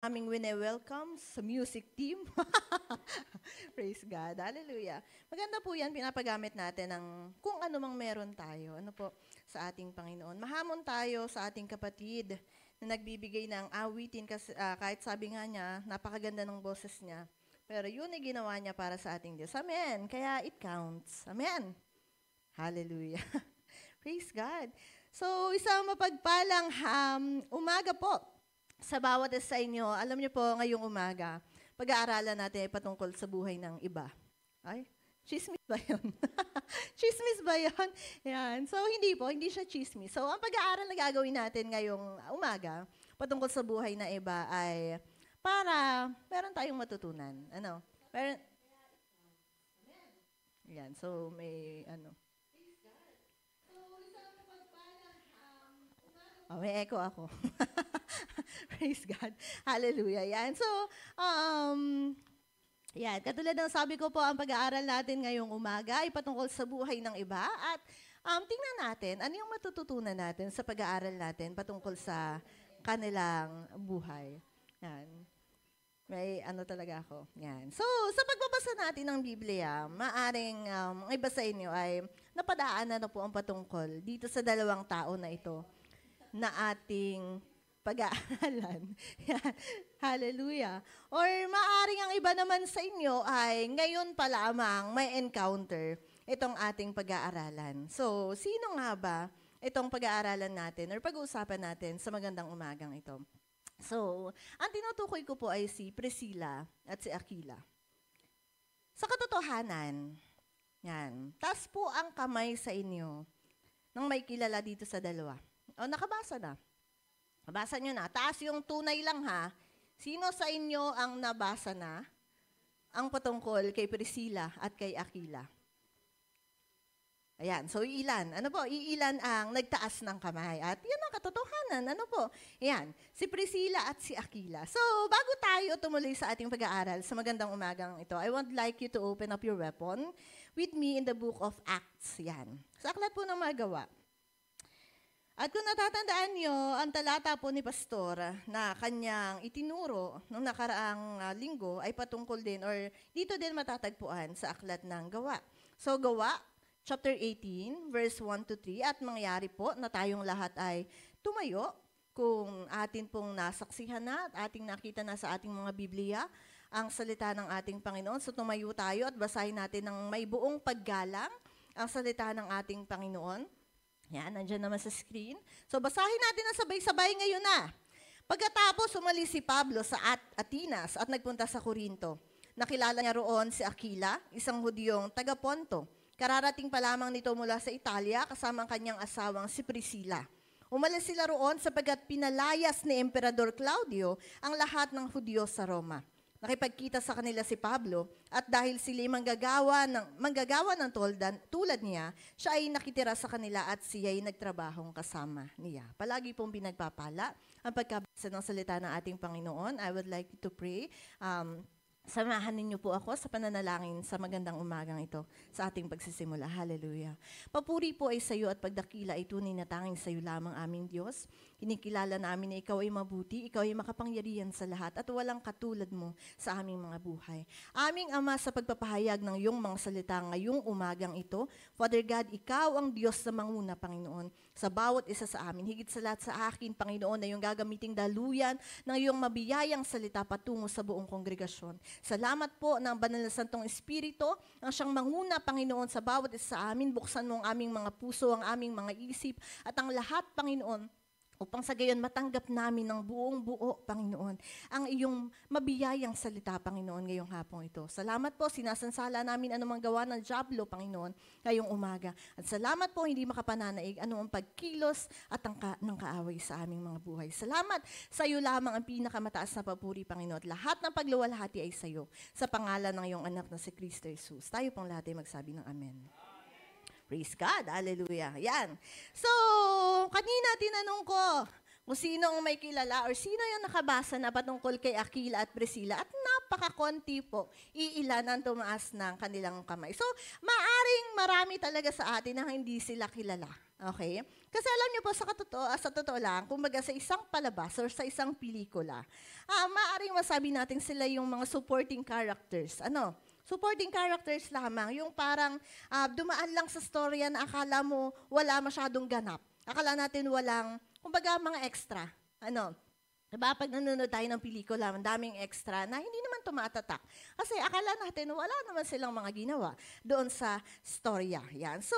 aming wine-welcome sa music team. Praise God. Hallelujah. Maganda po yan, pinapagamit natin ng kung ano mang meron tayo. Ano po, sa ating Panginoon. Mahamon tayo sa ating kapatid na nagbibigay ng awitin kasi kahit sabi nga niya, napakaganda ng boses niya. Pero yun ay ginawa niya para sa ating Diyos. Amen. Kaya it counts. Amen. Hallelujah. Praise God. So, isang mapagpalang umaga po sa bawat isa sa inyo. Alam niyo po, ngayong umaga, pag-aaralan natin ay patungkol sa buhay ng iba. Ay, chismis ba yun? Chismis ba yun? Yan. So, hindi siya chismis. So, ang pag-aaral na gagawin natin ngayong umaga, patungkol sa buhay na iba ay para meron tayong matutunan. Ano? Meron, yan. So, may ano. Oh, may echo ako. Praise God. Hallelujah. Yan. So, yan. Katulad ng sabi ko po, ang pag-aaral natin ngayong umaga ay patungkol sa buhay ng iba. At tingnan natin, ano yung matututunan natin sa pag-aaral natin patungkol sa kanilang buhay. Yan. May ano talaga ako. Yan. So, sa pagbabasa natin ng Biblia, maaring ang iba sa inyo ay napadaanan na po ang patungkol dito sa dalawang tao na ito na ating pag-aaralan. Hallelujah. Or maaring ang iba naman sa inyo ay ngayon pa lamang may encounter itong ating pag-aaralan. So, sino nga ba itong pag-aaralan natin or pag-uusapan natin sa magandang umagang ito? So, ang tinutukoy ko po ay si Priscilla at si Aquila. Sa katotohanan, yan, taas po ang kamay sa inyo nang may kilala dito sa dalawa. O, nakabasa na. Nabasa nyo na. Taas yung tunay lang ha. Sino sa inyo ang nabasa na ang patungkol kay Priscilla at kay Aquila? Ayan. So, iilan. Ano po? Iilan ang nagtaas ng kamay. At yan ang katotohanan. Ano po? Ayan. Si Priscilla at si Aquila. So, bago tayo tumuloy sa ating pag-aaral sa magandang umagang ito, I would like you to open up your weapon with me in the book of Acts. Yan. Sa aklat po ng magawa. At kung natatandaan nyo, ang talata po ni Pastor na kanyang itinuro nung nakaraang linggo ay patungkol din or dito din matatagpuan sa aklat ng Gawa. So Gawa, chapter 18, verse 1 to 3, at mangyari po na tayong lahat ay tumayo kung atin pong nasaksihan na at ating nakita na sa ating mga Biblia ang salita ng ating Panginoon. So tumayo tayo at basahin natin ng may buong paggalang ang salita ng ating Panginoon. Yan, nandiyan naman sa screen. So, basahin natin na sabay-sabay ngayon na. Pagkatapos, umalis si Pablo sa Atinas at nagpunta sa Corinto. Nakilala niya roon si Aquila, isang Hudyong taga-Ponto. Kararating pa lamang nito mula sa Italia kasama ang kanyang asawang si Priscilla. Umalis sila roon sapagkat pinalayas ni Emperador Claudio ang lahat ng Hudyo sa Roma. Nakipagkita sa kanila si Pablo at dahil sila manggagawa ng tulad niya, siya ay nakitira sa kanila at siya ay nagtrabahong kasama niya. Palagi pong pinagpapala ang pagkabasa ng salita ng ating Panginoon. I would like you to pray. Samahan ninyo po ako sa pananalangin sa magandang umagang ito sa ating pagsisimula. Hallelujah. Papuri po ay sa iyo at pagdakila ay tunay na tanging sa iyo lamang aming Diyos. Kinikilala namin na ikaw ay mabuti, ikaw ay makapangyarihan sa lahat at walang katulad mo sa aming mga buhay. Aming Ama, sa pagpapahayag ng iyong mga salita ngayong umagang ito, Father God, ikaw ang Diyos na manguna, Panginoon, sa bawat isa sa amin. Higit sa lahat sa akin, Panginoon, na iyong gagamiting daluyan ng iyong mabiyayang salita patungo sa buong kongregasyon. Salamat po ng Banal na Santong Espiritu ang siyang manguna, Panginoon, sa bawat isa sa amin. Buksan mo ang aming mga puso, ang aming mga isip, at ang lahat, Panginoon, upang sa gayon matanggap namin ng buong buo, Panginoon, ang iyong mabiyayang salita, Panginoon, ngayong hapong ito. Salamat po, sinasansala namin anumang gawa ng dyablo, Panginoon, ngayong umaga. At salamat po, hindi makapananaig anumang pagkilos at ng kaaway sa aming mga buhay. Salamat, sa iyo lamang ang pinakamataas na papuri, Panginoon. At lahat ng pagluwalhati ay sa iyo. Sa pangalan ng iyong anak na si Kristo Jesus. Tayo pong lahat ay magsabi ng Amen. Praise God. Hallelujah. Yan. So, kanina tinanong ko kung sino ang may kilala or sino yung nakabasa na patungkol kay Aquila at Priscilla. At napakakonti po, iilan ang tumaas ng kanilang kamay. So, maaring marami talaga sa atin na hindi sila kilala. Okay? Kasi alam niyo po, sa totoo lang, kumbaga sa isang palabas or sa isang pelikula, maaaring masabi natin sila yung mga supporting characters. Ano? Supporting characters lamang, yung parang dumaan lang sa storya na akala mo wala masyadong ganap. Akala natin walang, kumbaga mga extra. Ano? Diba, pag nanonood tayo ng pelikula, ang daming extra na hindi naman tumatatak. Kasi akala natin, wala naman silang mga ginawa doon sa storya. Yan. So,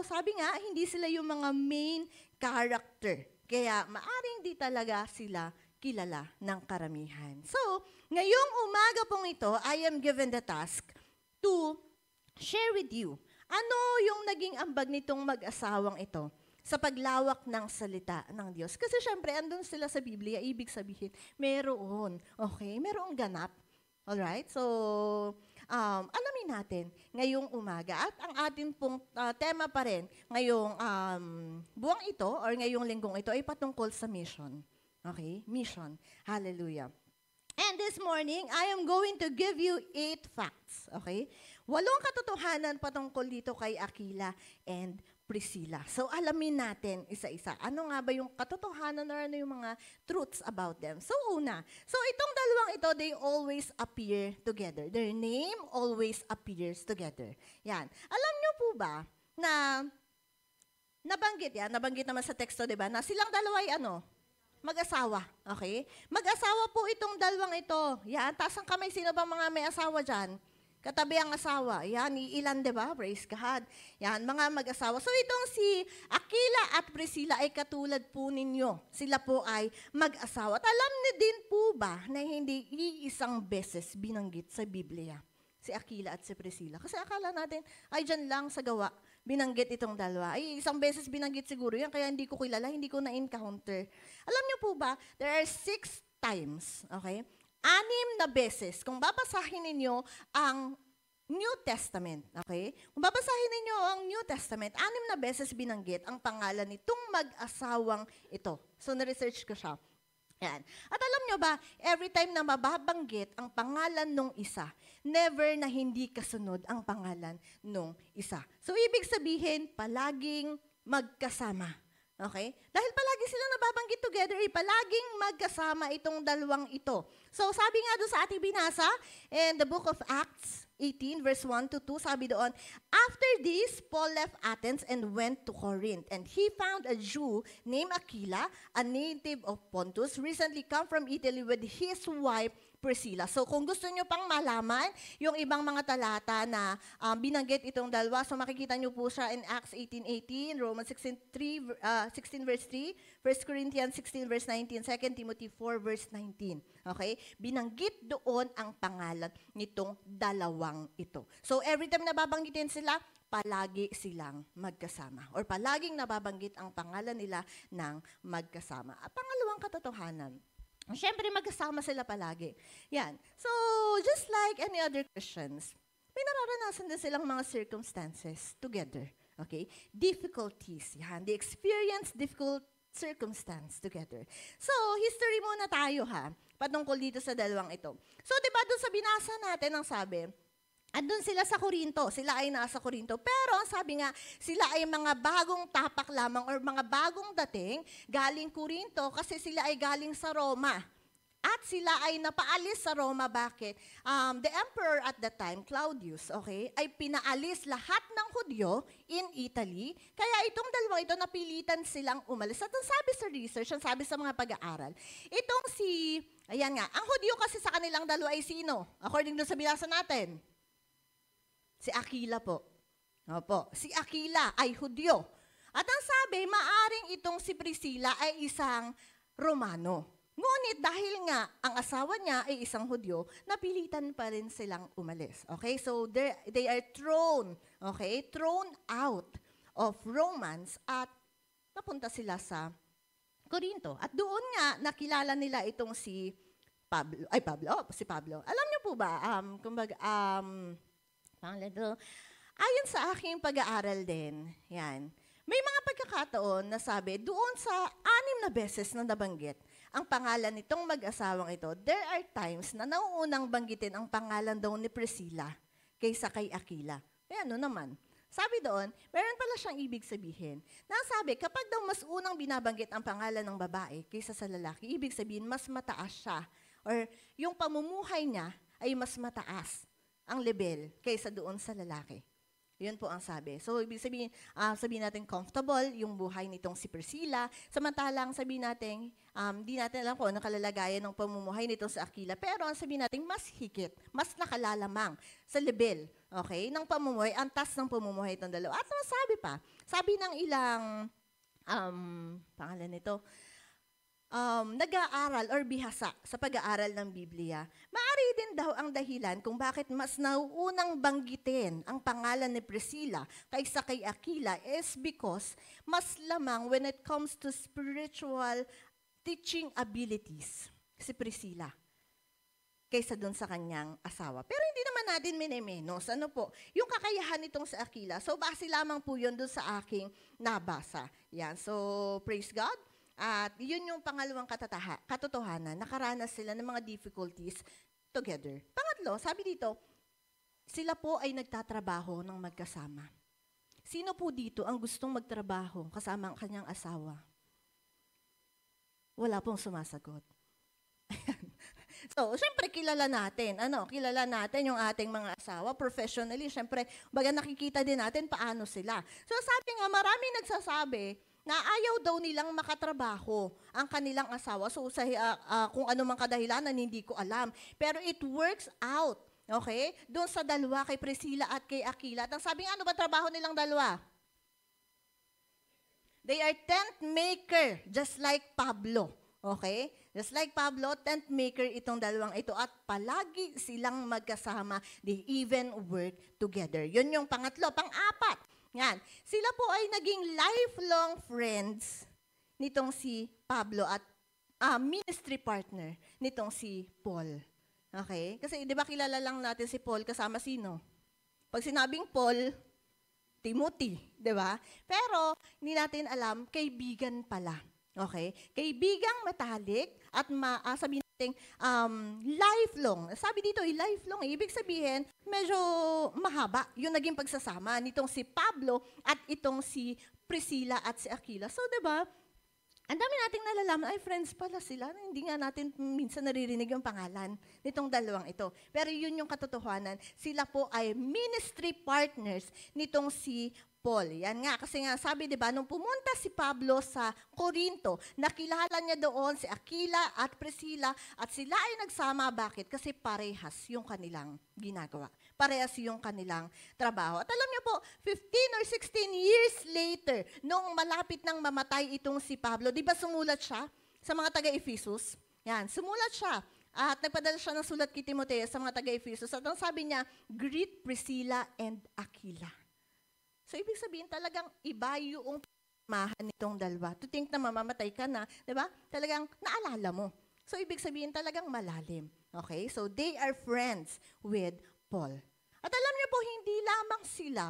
sabi nga, hindi sila yung mga main character. Kaya, maaring di talaga sila kilala ng karamihan. So, ngayong umaga pong ito, I am given the task to share with you ano yung naging ambag nitong mag-asawang ito sa paglawak ng salita ng Diyos. Kasi syempre, andun sila sa Biblia, ibig sabihin, meron. Okay? Merong ganap. Alright? So, alamin natin ngayong umaga. At ang atin pong tema pa rin ngayong buwang ito or ngayong linggong ito ay patungkol sa mission. Okay? Mission. Hallelujah. And this morning, I am going to give you 8 facts. Okay? 8 katotohanan patungkol dito kay Aquila and Priscilla. So, alamin natin isa-isa. Ano nga ba yung katotohanan or ano yung mga truths about them? So, una. So, itong dalawang ito, they always appear together. Their name always appears together. Yan. Alam nyo po ba na nabanggit naman sa teksto, di ba, na silang dalawa ay mag-asawa. Okay? Mag-asawa po itong dalawang ito. Yan. Taas ang kamay, sino ba mga may asawa dyan? Katabi ang asawa. Yan, ilan, di ba? Praise God. Yan, mga mag-asawa. So, itong si Aquila at Priscilla ay katulad po ninyo. Sila po ay mag-asawa. At alam niyo din po ba na hindi iisang beses binanggit sa Biblia si Aquila at si Priscilla? Kasi akala natin, ay dyan lang sa gawa, binanggit itong dalawa. Ay, isang beses binanggit siguro yan, kaya hindi ko kilala, hindi ko na-encounter. Alam niyo po ba, there are 6 times, okay? 6 na beses, kung babasahin ninyo ang New Testament, okay? Kung babasahin ninyo ang New Testament, 6 na beses binanggit ang pangalan nitong mag-asawang ito. So, na-research ko siya. Yan. At alam nyo ba, every time na mababanggit ang pangalan nung isa, never na hindi kasunod ang pangalan nung isa. So, ibig sabihin, palaging magkasama. Okay? Dahil palagi sila nababanggit together, palaging magkasama itong dalawang ito. So, sabi nga doon sa ating binasa, in the book of Acts 18, verse 1 to 2, sabi doon, after this, Paul left Athens and went to Corinth, and he found a Jew named Aquila, a native of Pontus, recently come from Italy with his wife, Priscilla. So, kung gusto nyo pang malaman yung ibang mga talata na binanggit itong dalawa, so makikita nyo po siya in Acts 18:18, Romans 16 verse 3, 1 Corinthians 16 verse 19, 2 Timothy 4 verse 19. Okay? Binanggit doon ang pangalan nitong dalawang ito. So, every time nababanggitin sila, palagi silang magkasama. Or palaging nababanggit ang pangalan nila ng magkasama. At pangalawang katotohanan, siyempre, magkasama sila palagi. Yan. So, just like any other Christians, may nararanasan din silang mga circumstances together. Okay? Difficulties. Yan. They experience difficult circumstance together. So, history muna tayo patungkol dito sa dalawang ito. So, di ba doon sa binasa natin ang sabi, andun sila sa Corinto, sila ay nasa Corinto. Pero ang sabi nga, sila ay mga bagong tapak lamang or mga bagong dating galing Corinto kasi sila ay galing sa Roma. At sila ay napaalis sa Roma. Bakit? The emperor at that time, Claudius, okay, ay pinaalis lahat ng Hudyo in Italy. Kaya itong dalawa ito, napilitan silang umalis. At ang sabi sa research, ang sabi sa mga pag-aaral, itong si, ayan nga, ang Hudyo kasi sa kanilang dalawa ay sino? According to sa binasa natin, si Aquila po. Opo, si Aquila ay Hudyo. At ang sabi, maaring itong si Priscilla ay isang Romano. Ngunit dahil nga ang asawa niya ay isang Hudyo, napilitan pa rin silang umalis. Okay? So they are thrown out of Romans at napunta sila sa Corinto. At doon nga nakilala nila itong si Pablo. Alam niyo po ba, ayon sa aking pag-aaral din, yan, may mga pagkakataon na sabi, doon sa 6 na beses na nabanggit ang pangalan nitong mag-asawang ito, there are times na nauunang banggitin ang pangalan daw ni Priscilla kaysa kay Aquila. Kaya ano naman? Sabi doon, meron pala siyang ibig sabihin. Nasabi, kapag daw mas unang binabanggit ang pangalan ng babae kaysa sa lalaki, ibig sabihin, mas mataas siya. Or yung pamumuhay niya ay mas mataas ang level kaysa doon sa lalaki. Yun po ang sabi. So, ibig sabihin, sabihin natin comfortable yung buhay nitong si Priscilla. Samantalang sabihin natin, di natin alam kung ano kalalagayan ng pamumuhay nitong si Aquila. Pero ang sabihin natin, mas higit, mas nakalalamang sa level, okay, ng pamumuhay, antas ng pamumuhay itong dalawa. At masabi pa, sabi ng ilang, pangalan nito, nag-aaral or bihasa sa pag-aaral ng Biblia, maaari din daw ang dahilan kung bakit mas nauunang banggitin ang pangalan ni Priscilla kaysa kay Aquila is because mas lamang when it comes to spiritual teaching abilities si Priscilla kaysa dun sa kanyang asawa. Pero hindi naman natin minimenos. Ano po? Yung kakayahan nitong si Aquila. So, base lamang po yun dun sa aking nabasa. Yan. So, praise God. At yun yung pangalawang katotohanan, nakaranas sila ng mga difficulties together. Pangatlo, sabi dito, sila po ay nagtatrabaho ng magkasama. Sino po dito ang gustong magtrabaho kasama ang kanyang asawa? Wala pong sumasagot. So, syempre kilala natin, kilala natin yung ating mga asawa professionally. Syempre, baga nakikita din natin paano sila. So, sabi nga, marami nagsasabi na ayaw daw nilang makatrabaho ang kanilang asawa. So, kung ano mang kadahilanan, hindi ko alam. Pero it works out, okay? Doon sa dalawa, kay Priscilla at kay Aquila. At ang sabi nga, ano ba trabaho nilang dalawa? They are tent maker, just like Pablo. Okay? Just like Pablo, tent maker itong dalawang ito. At palagi silang magkasama. They even work together. Yun yung pangatlo. Pang-apat. Yan. Sila po ay naging lifelong friends nitong si Pablo at ministry partner nitong si Paul. Okay? Kasi di ba kilala lang natin si Paul kasama sino? Pag sinabing Paul, Timothy, di ba? Pero hindi natin alam, kaibigan pala. Okay? Kaibigang matalik at sabihin natin lifelong. Sabi dito, lifelong. Ibig sabihin, medyo mahaba yung naging pagsasama nitong si Pablo at itong si Priscilla at si Aquila. So, di ba? Ang dami nating nalalaman, ay friends pala sila. Hindi nga natin minsan naririnig yung pangalan nitong dalawang ito. Pero yun yung katotohanan. Sila po ay ministry partners nitong si Paul. Yan nga, kasi nga sabi, di ba, nung pumunta si Pablo sa Corinto, nakilala niya doon si Aquila at Priscilla at sila ay nagsama. Bakit? Kasi parehas yung kanilang ginagawa. Parehas yung kanilang trabaho. At alam niyo po, 15 or 16 years later, nung malapit nang mamatay itong si Pablo, di ba sumulat siya sa mga taga-Ephesus? Yan, sumulat siya. At nagpadala siya ng sulat kay Timoteo sa mga taga-Ephesus. At ang sabi niya, greet Priscilla and Aquila. So, ibig sabihin, talagang iba yung mahan nitong dalawa. To think na mamamatay ka na, di ba? Talagang naalala mo. So, ibig sabihin, talagang malalim. Okay? So, they are friends with Paul. At alam niyo po, hindi lamang sila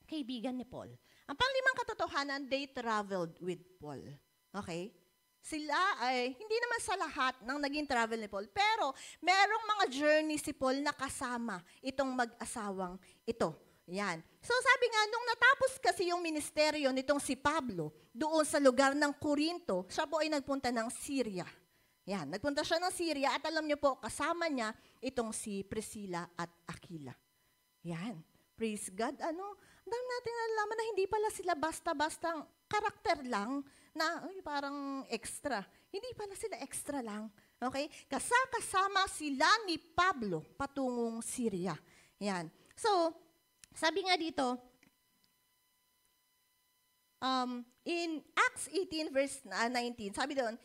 kaibigan ni Paul. Ang panglimang katotohanan, they traveled with Paul. Okay? Sila ay, hindi naman sa lahat ng naging travel ni Paul, pero merong mga journey si Paul na kasama itong mag-asawang ito. Yan. So sabi nga, nung natapos kasi yung ministeryo nitong si Pablo, doon sa lugar ng Corinto, siya po ay nagpunta ng Syria. Yan, nagpunta siya ng Syria at alam niyo po, kasama niya itong si Priscilla at Aquila. Yan. Praise God. Dami natin nalalaman na hindi pala sila basta-bastang karakter lang na parang extra. Hindi pala sila extra lang. Okay? Kasama sila ni Pablo patungong Syria. Yan. So, sabi nga dito, in Acts 18 verse 19, sabi doon,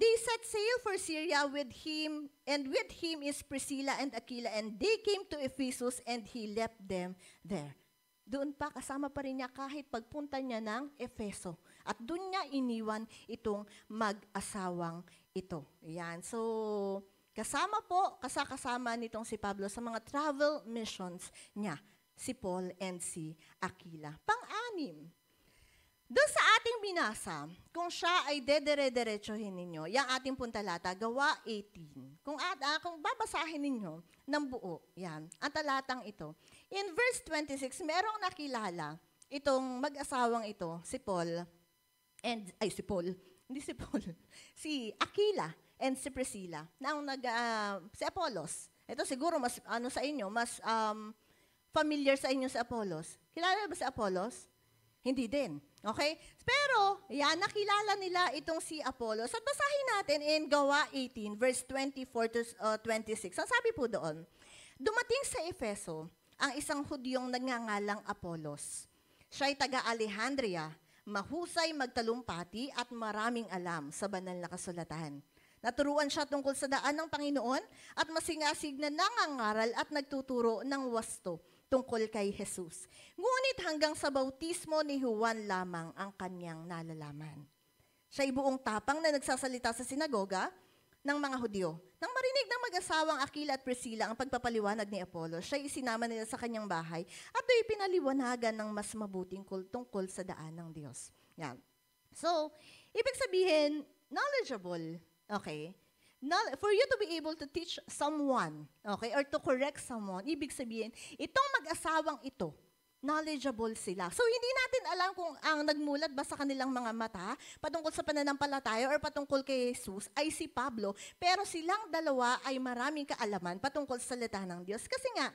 they set sail for Syria with him, and with him is Priscilla and Aquila, and they came to Ephesus, and he left them there. Doon pa, kasama pa rin niya kahit pagpunta niya ng Efeso. At doon niya iniwan itong mag-asawang ito. Yan. So, kasama nitong si Pablo sa mga travel missions niya, si Paul and si Aquila. Pang-anim, Doon sa ating binasa, kung siya ay dedire-diretsohin ninyo, yung ating puntalata, Gawa 18. Kung babasahin ninyo ng buo, yan, ang talatang ito. In verse 26, merong nakilala itong mag-asawang ito, si Aquila and si Priscilla, si Apollos. Ito siguro mas sa inyo, mas familiar sa inyo si Apollos. Kilala ba si Apollos? Hindi din. Okay? Pero, nakilala nila itong si Apollos. At basahin natin in Gawa 18, verse 24 to 26. Ang sabi po doon, dumating sa Efeso ang isang Hudyong nagngangalang Apollos. Siya'y taga-Alejandria, mahusay magtalumpati at maraming alam sa banal na kasulatan. Naturuan siya tungkol sa daan ng Panginoon at masingasig na nangangaral at nagtuturo ng wasto tungkol kay Jesus. Ngunit hanggang sa bautismo ni Juan lamang ang kanyang nalalaman. Siya'y buong tapang na nagsasalita sa sinagoga ng mga Hudyo. Nang marinig ng mag-asawang Aquila at Priscilla ang pagpapaliwanag ni Apollos, siya'y isinama nila sa kanyang bahay at do'y pinaliwanagan ng mas mabuting tungkol sa daan ng Diyos. Yan. So, ibig sabihin, knowledgeable, okay? For you to be able to teach someone, okay, or to correct someone, ibig sabihin, itong mag-asawang ito, knowledgeable sila. So, hindi natin alam kung ang nagmulat ba sa kanilang mga mata, patungkol sa pananampalataya, or patungkol kay Jesus, ay si Pablo. Pero silang dalawa ay maraming kaalaman patungkol sa salita ng Diyos. Kasi nga,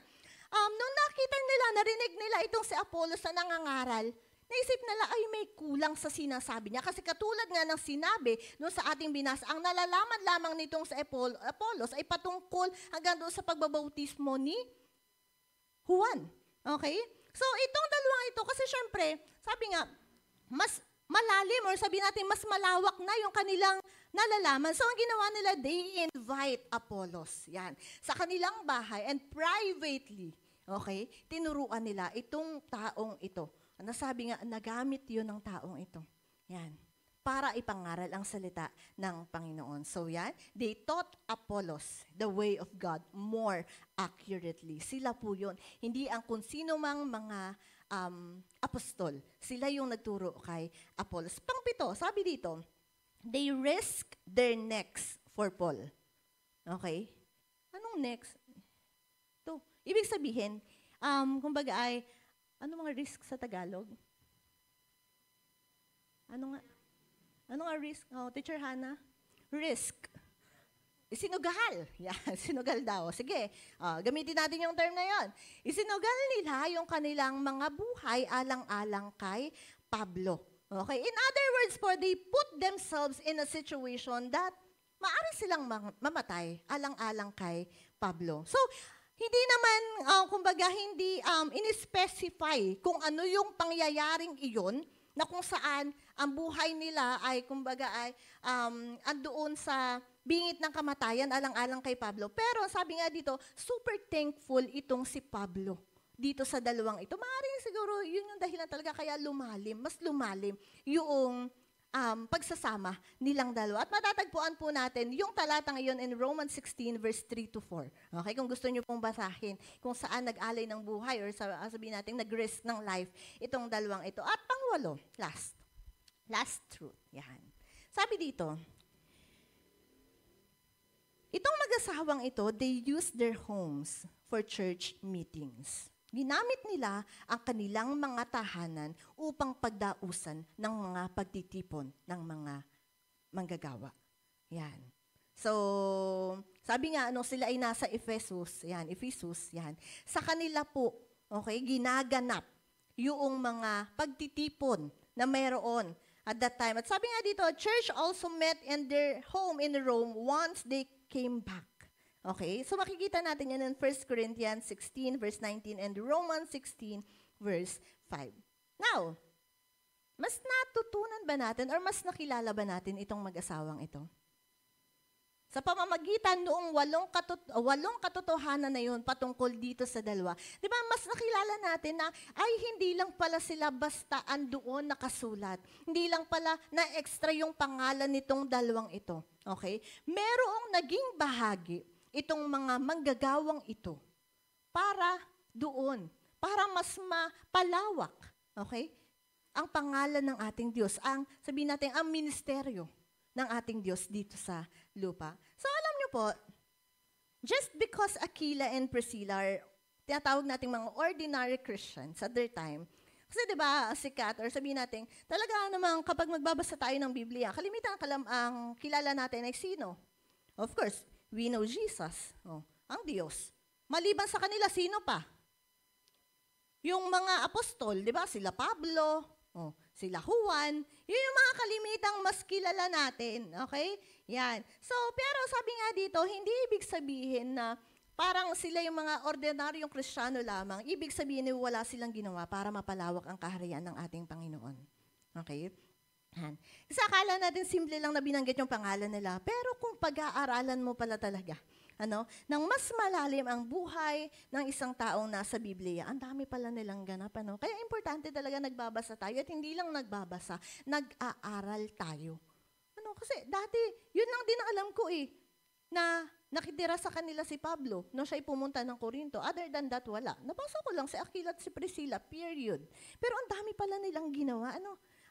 nung nakita nila, narinig nila itong si Apollos na nangangaral, naisip nila, ay may kulang sa sinasabi niya. Kasi katulad nga ng sinabi no sa ating binasa, ang nalalaman lamang nitong sa Apollos ay patungkol hanggang doon sa pagbabautismo ni Juan. Okay? So, itong dalawang ito, kasi syempre, sabi nga, mas malalim, or sabi natin, mas malawak na yung kanilang nalalaman. So, ang ginawa nila, they invite Apollos. Yan. Sa kanilang bahay and privately, okay, tinuruan nila itong taong ito. Nasabi nga, nagamit yun ng taong ito. Yan. Para ipangaral ang salita ng Panginoon. So yan, they taught Apollos the way of God more accurately. Sila po yun. Hindi ang kung sino mang mga apostol. Sila yung nagturo kay Apollos. Pangpito, sabi dito, they risk their necks for Paul. Okay? Anong necks? Ito. Ibig sabihin, kumbaga ay, ano mga risk sa Tagalog? Ano nga risk? Oh, Teacher Hannah? Risk. Isinugal. Yan, sinugal daw. Sige, gamitin natin yung term na yon. Isinugal nila yung kanilang mga buhay alang-alang kay Pablo. Okay? In other words po, they put themselves in a situation that maaari silang mamatay alang-alang kay Pablo. So, hindi naman, kumbaga, hindi in-specify kung ano yung pangyayaring iyon na kung saan ang buhay nila ay, kumbaga, ay andoon sa bingit ng kamatayan alang-alang kay Pablo. Pero sabi nga dito, super thankful itong si Pablo dito sa dalawang ito. Maaaring siguro yun yung dahilan talaga kaya mas lumalim yung pagsasama nilang dalawa. At matatagpuan po natin yung talata ngayon in Romans 16 verse 3 to 4. Okay, kung gusto niyo pong basahin kung saan nag-alay ng buhay or sabihin natin nag-risk ng life itong dalawang ito. At pangwalo, last truth. Yan. Sabi dito, itong mag-asawang ito, they use their homes for church meetings. Ginamit nila ang kanilang mga tahanan upang pagdausan ng mga pagtitipon ng mga manggagawa. Yan. So, sabi nga, sila ay nasa Ephesus, yan. Sa kanila po, okay, ginaganap yung mga pagtitipon na mayroon at that time. At sabi nga dito, church also met in their home in Rome once they came back. Okay, so makikita natin yan in 1 Corinthians 16 verse 19 and Romans 16 verse 5. Now, mas natutunan ba natin or mas nakilala ba natin itong mag-asawang ito? Sa pamamagitan noong walong katotohanan na yun patungkol dito sa dalawa, di ba mas nakilala natin na ay hindi lang pala sila basta andoon nakasulat. Hindi lang pala na extra yung pangalan nitong dalawang ito. Okay? Merong naging bahagi itong mga manggagawang ito para doon, para mas mapalawak. Okay? ang pangalan ng ating Diyos, sabihin natin, ang ministeryo ng ating Diyos dito sa lupa. So alam niyo po, just because Aquila and Priscilla are tinatawag nating mga ordinary Christians at their time, kasi diba, sikat, or sabihin natin, talaga namang kapag magbabasa tayo ng Biblia, kalimitan ang kilala natin ay sino? Of course, we know Jesus, ang Diyos. Maliban sa kanila, sino pa? Yung mga apostol, di ba? Sila Pablo, sila Juan, yun yung mga kalimitang mas kilala natin. Okay? Yan. So, pero sabi nga dito, hindi ibig sabihin na parang sila yung mga ordinaryong Kristiyano lamang. Ibig sabihin na wala silang ginawa para mapalawak ang kaharian ng ating Panginoon. Okay? Yan. Kasi akala natin simple lang na binanggit yung pangalan nila, pero kung pag-aaralan mo pala talaga, nang mas malalim ang buhay ng isang taong nasa Biblia, ang dami pala nilang ganap. Kaya importante talaga nagbabasa tayo at hindi lang nagbabasa, nag-aaral tayo. Kasi dati, yun lang din ang alam ko na nakitira sa kanila si Pablo nung siya'y pumunta ng Corinto. Other than that, wala. Nabasa ko lang si Aquila at si Priscilla, period. Pero ang dami pala nilang ginawa.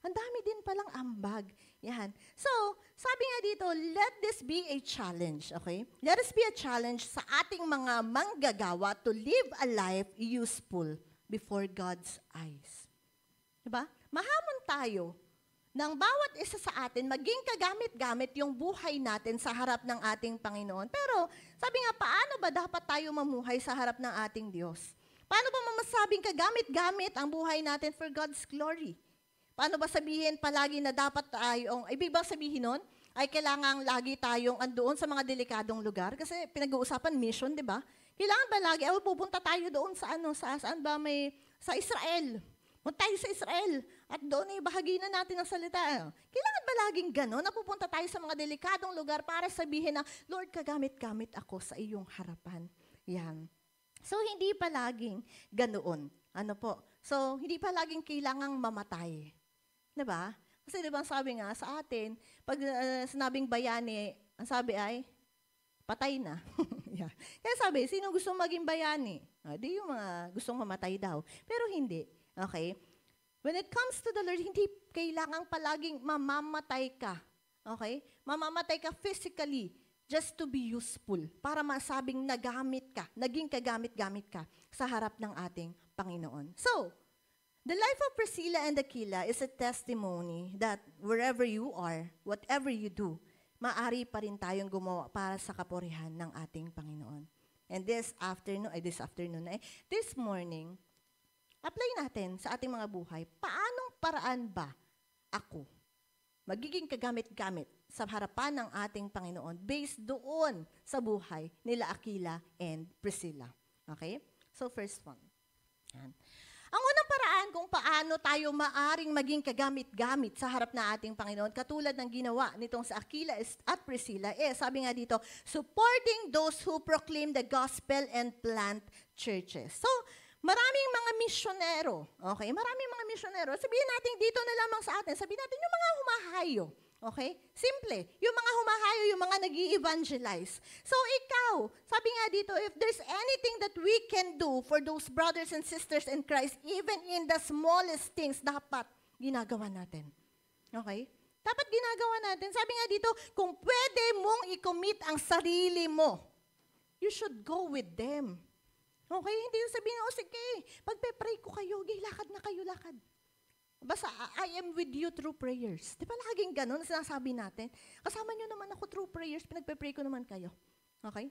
Ang dami din palang ambag. Yan. So, sabi nga dito, let this be a challenge, okay? Let us be a challenge sa ating mga manggagawa to live a life useful before God's eyes. Diba? Mahamon tayo ng bawat isa sa atin, maging kagamit-gamit yung buhay natin sa harap ng ating Panginoon. Pero, sabi nga, paano ba dapat tayo mamuhay sa harap ng ating Diyos? Paano ba masabing kagamit-gamit ang buhay natin for God's glory? Paano ba sabihin palagi na dapat tayong, ibig bang sabihin nun, ay kailangan lagi tayong andoon sa mga delikadong lugar? Kasi pinag-uusapan mission, di ba? Kailangan ba lagi, pupunta tayo doon sa saan ba sa Israel. Punta tayo sa Israel at doon ay bahagi na natin ang salita. Kailangan ba laging gano'n? Napupunta tayo sa mga delikadong lugar para sabihin na, Lord, kagamit-gamit ako sa iyong harapan. Yan. So, hindi pa laging ganoon. So, hindi pa laging kailangang mamatay. Diba? Kasi diba sabi nga sa atin, pag sinabing bayani, ang sabi ay, patay na. Yeah. Kaya sabi, sino gusto maging bayani? Di yung mga gustong mamatay daw. Pero hindi. Okay? When it comes to the Lord, hindi kailangang palaging mamamatay ka. Okay? Mamamatay ka physically just to be useful. Para masabing nagamit ka, naging kagamit-gamit ka sa harap ng ating Panginoon. So, the life of Priscilla and Aquila is a testimony that wherever you are, whatever you do, maaari pa rin tayong gumawa para sa kapurihan ng ating Panginoon. And this morning, apply natin sa ating mga buhay, paanong paraan ba ako magiging kagamit-gamit sa harapan ng ating Panginoon based doon sa buhay nila Aquila and Priscilla. Okay? So, first one. Yan. Ang unang paraan kung paano tayo maaring maging kagamit-gamit sa harap ng ating Panginoon, katulad ng ginawa nitong sa Aquila at Priscilla, sabi nga dito, supporting those who proclaim the gospel and plant churches. So, maraming mga misyonero, okay? Maraming mga misyonero. Sabihin natin dito na lamang sa atin, sabihin natin yung mga humahayo. Okay? Simple. Yung mga humahayo, yung mga nag-i-evangelize. So ikaw, sabi nga dito, if there's anything that we can do for those brothers and sisters in Christ, even in the smallest things, dapat ginagawa natin. Okay? Dapat ginagawa natin. Sabi nga dito, kung pwede mong i-commit ang sarili mo, you should go with them. Okay? Hindi yung sabihin, sige, pagpe-pray ko kayo, lakad na kayo, lakad. Basta, I am with you through prayers. Di ba laging ganun, sinasabi natin? Kasama nyo naman ako through prayers, pinagpe-pray ko naman kayo. Okay?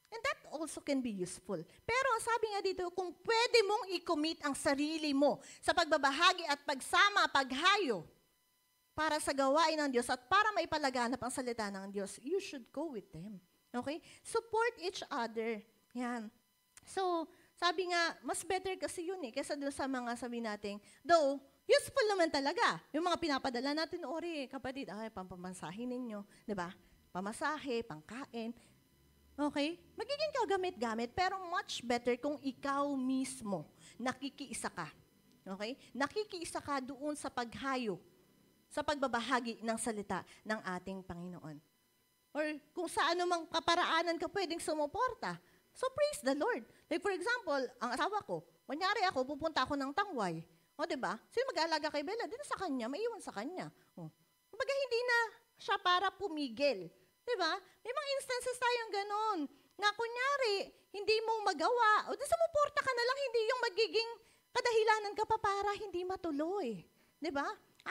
And that also can be useful. Pero sabi nga dito, kung pwede mong i-commit ang sarili mo sa pagbabahagi at pagsama, paghayo, para sa gawain ng Diyos at para maipalaganap ang salita ng Diyos, you should go with them. Okay? Support each other. Yan. So, sabi nga, mas better kasi yun kaysa doon sa mga sabi natin, though, useful naman talaga. Yung mga pinapadala natin, kapatid, pampamasahe ninyo, di ba? Pamasahe, pangkain. Okay? Magiging kagamit-gamit, pero much better kung ikaw mismo nakikiisa ka. Okay? Nakikiisa ka doon sa paghayo, sa pagbabahagi ng salita ng ating Panginoon. Or kung sa anumang kaparaanan ka pwedeng sumuporta. So praise the Lord. Like for example, ang asawa ko, kunyari ako, pupunta ako ng Tangway. O, diba? Sino mag-aalaga kay Bella? Di na sa kanya, maiwan sa kanya. O. Kumbaga, hindi na siya para pumigil. Diba? May mga instances tayong ganun. Na kunyari, hindi mo magawa. O, di sumuporta ka na lang, hindi yung magiging kadahilanan ka pa para hindi matuloy. Diba?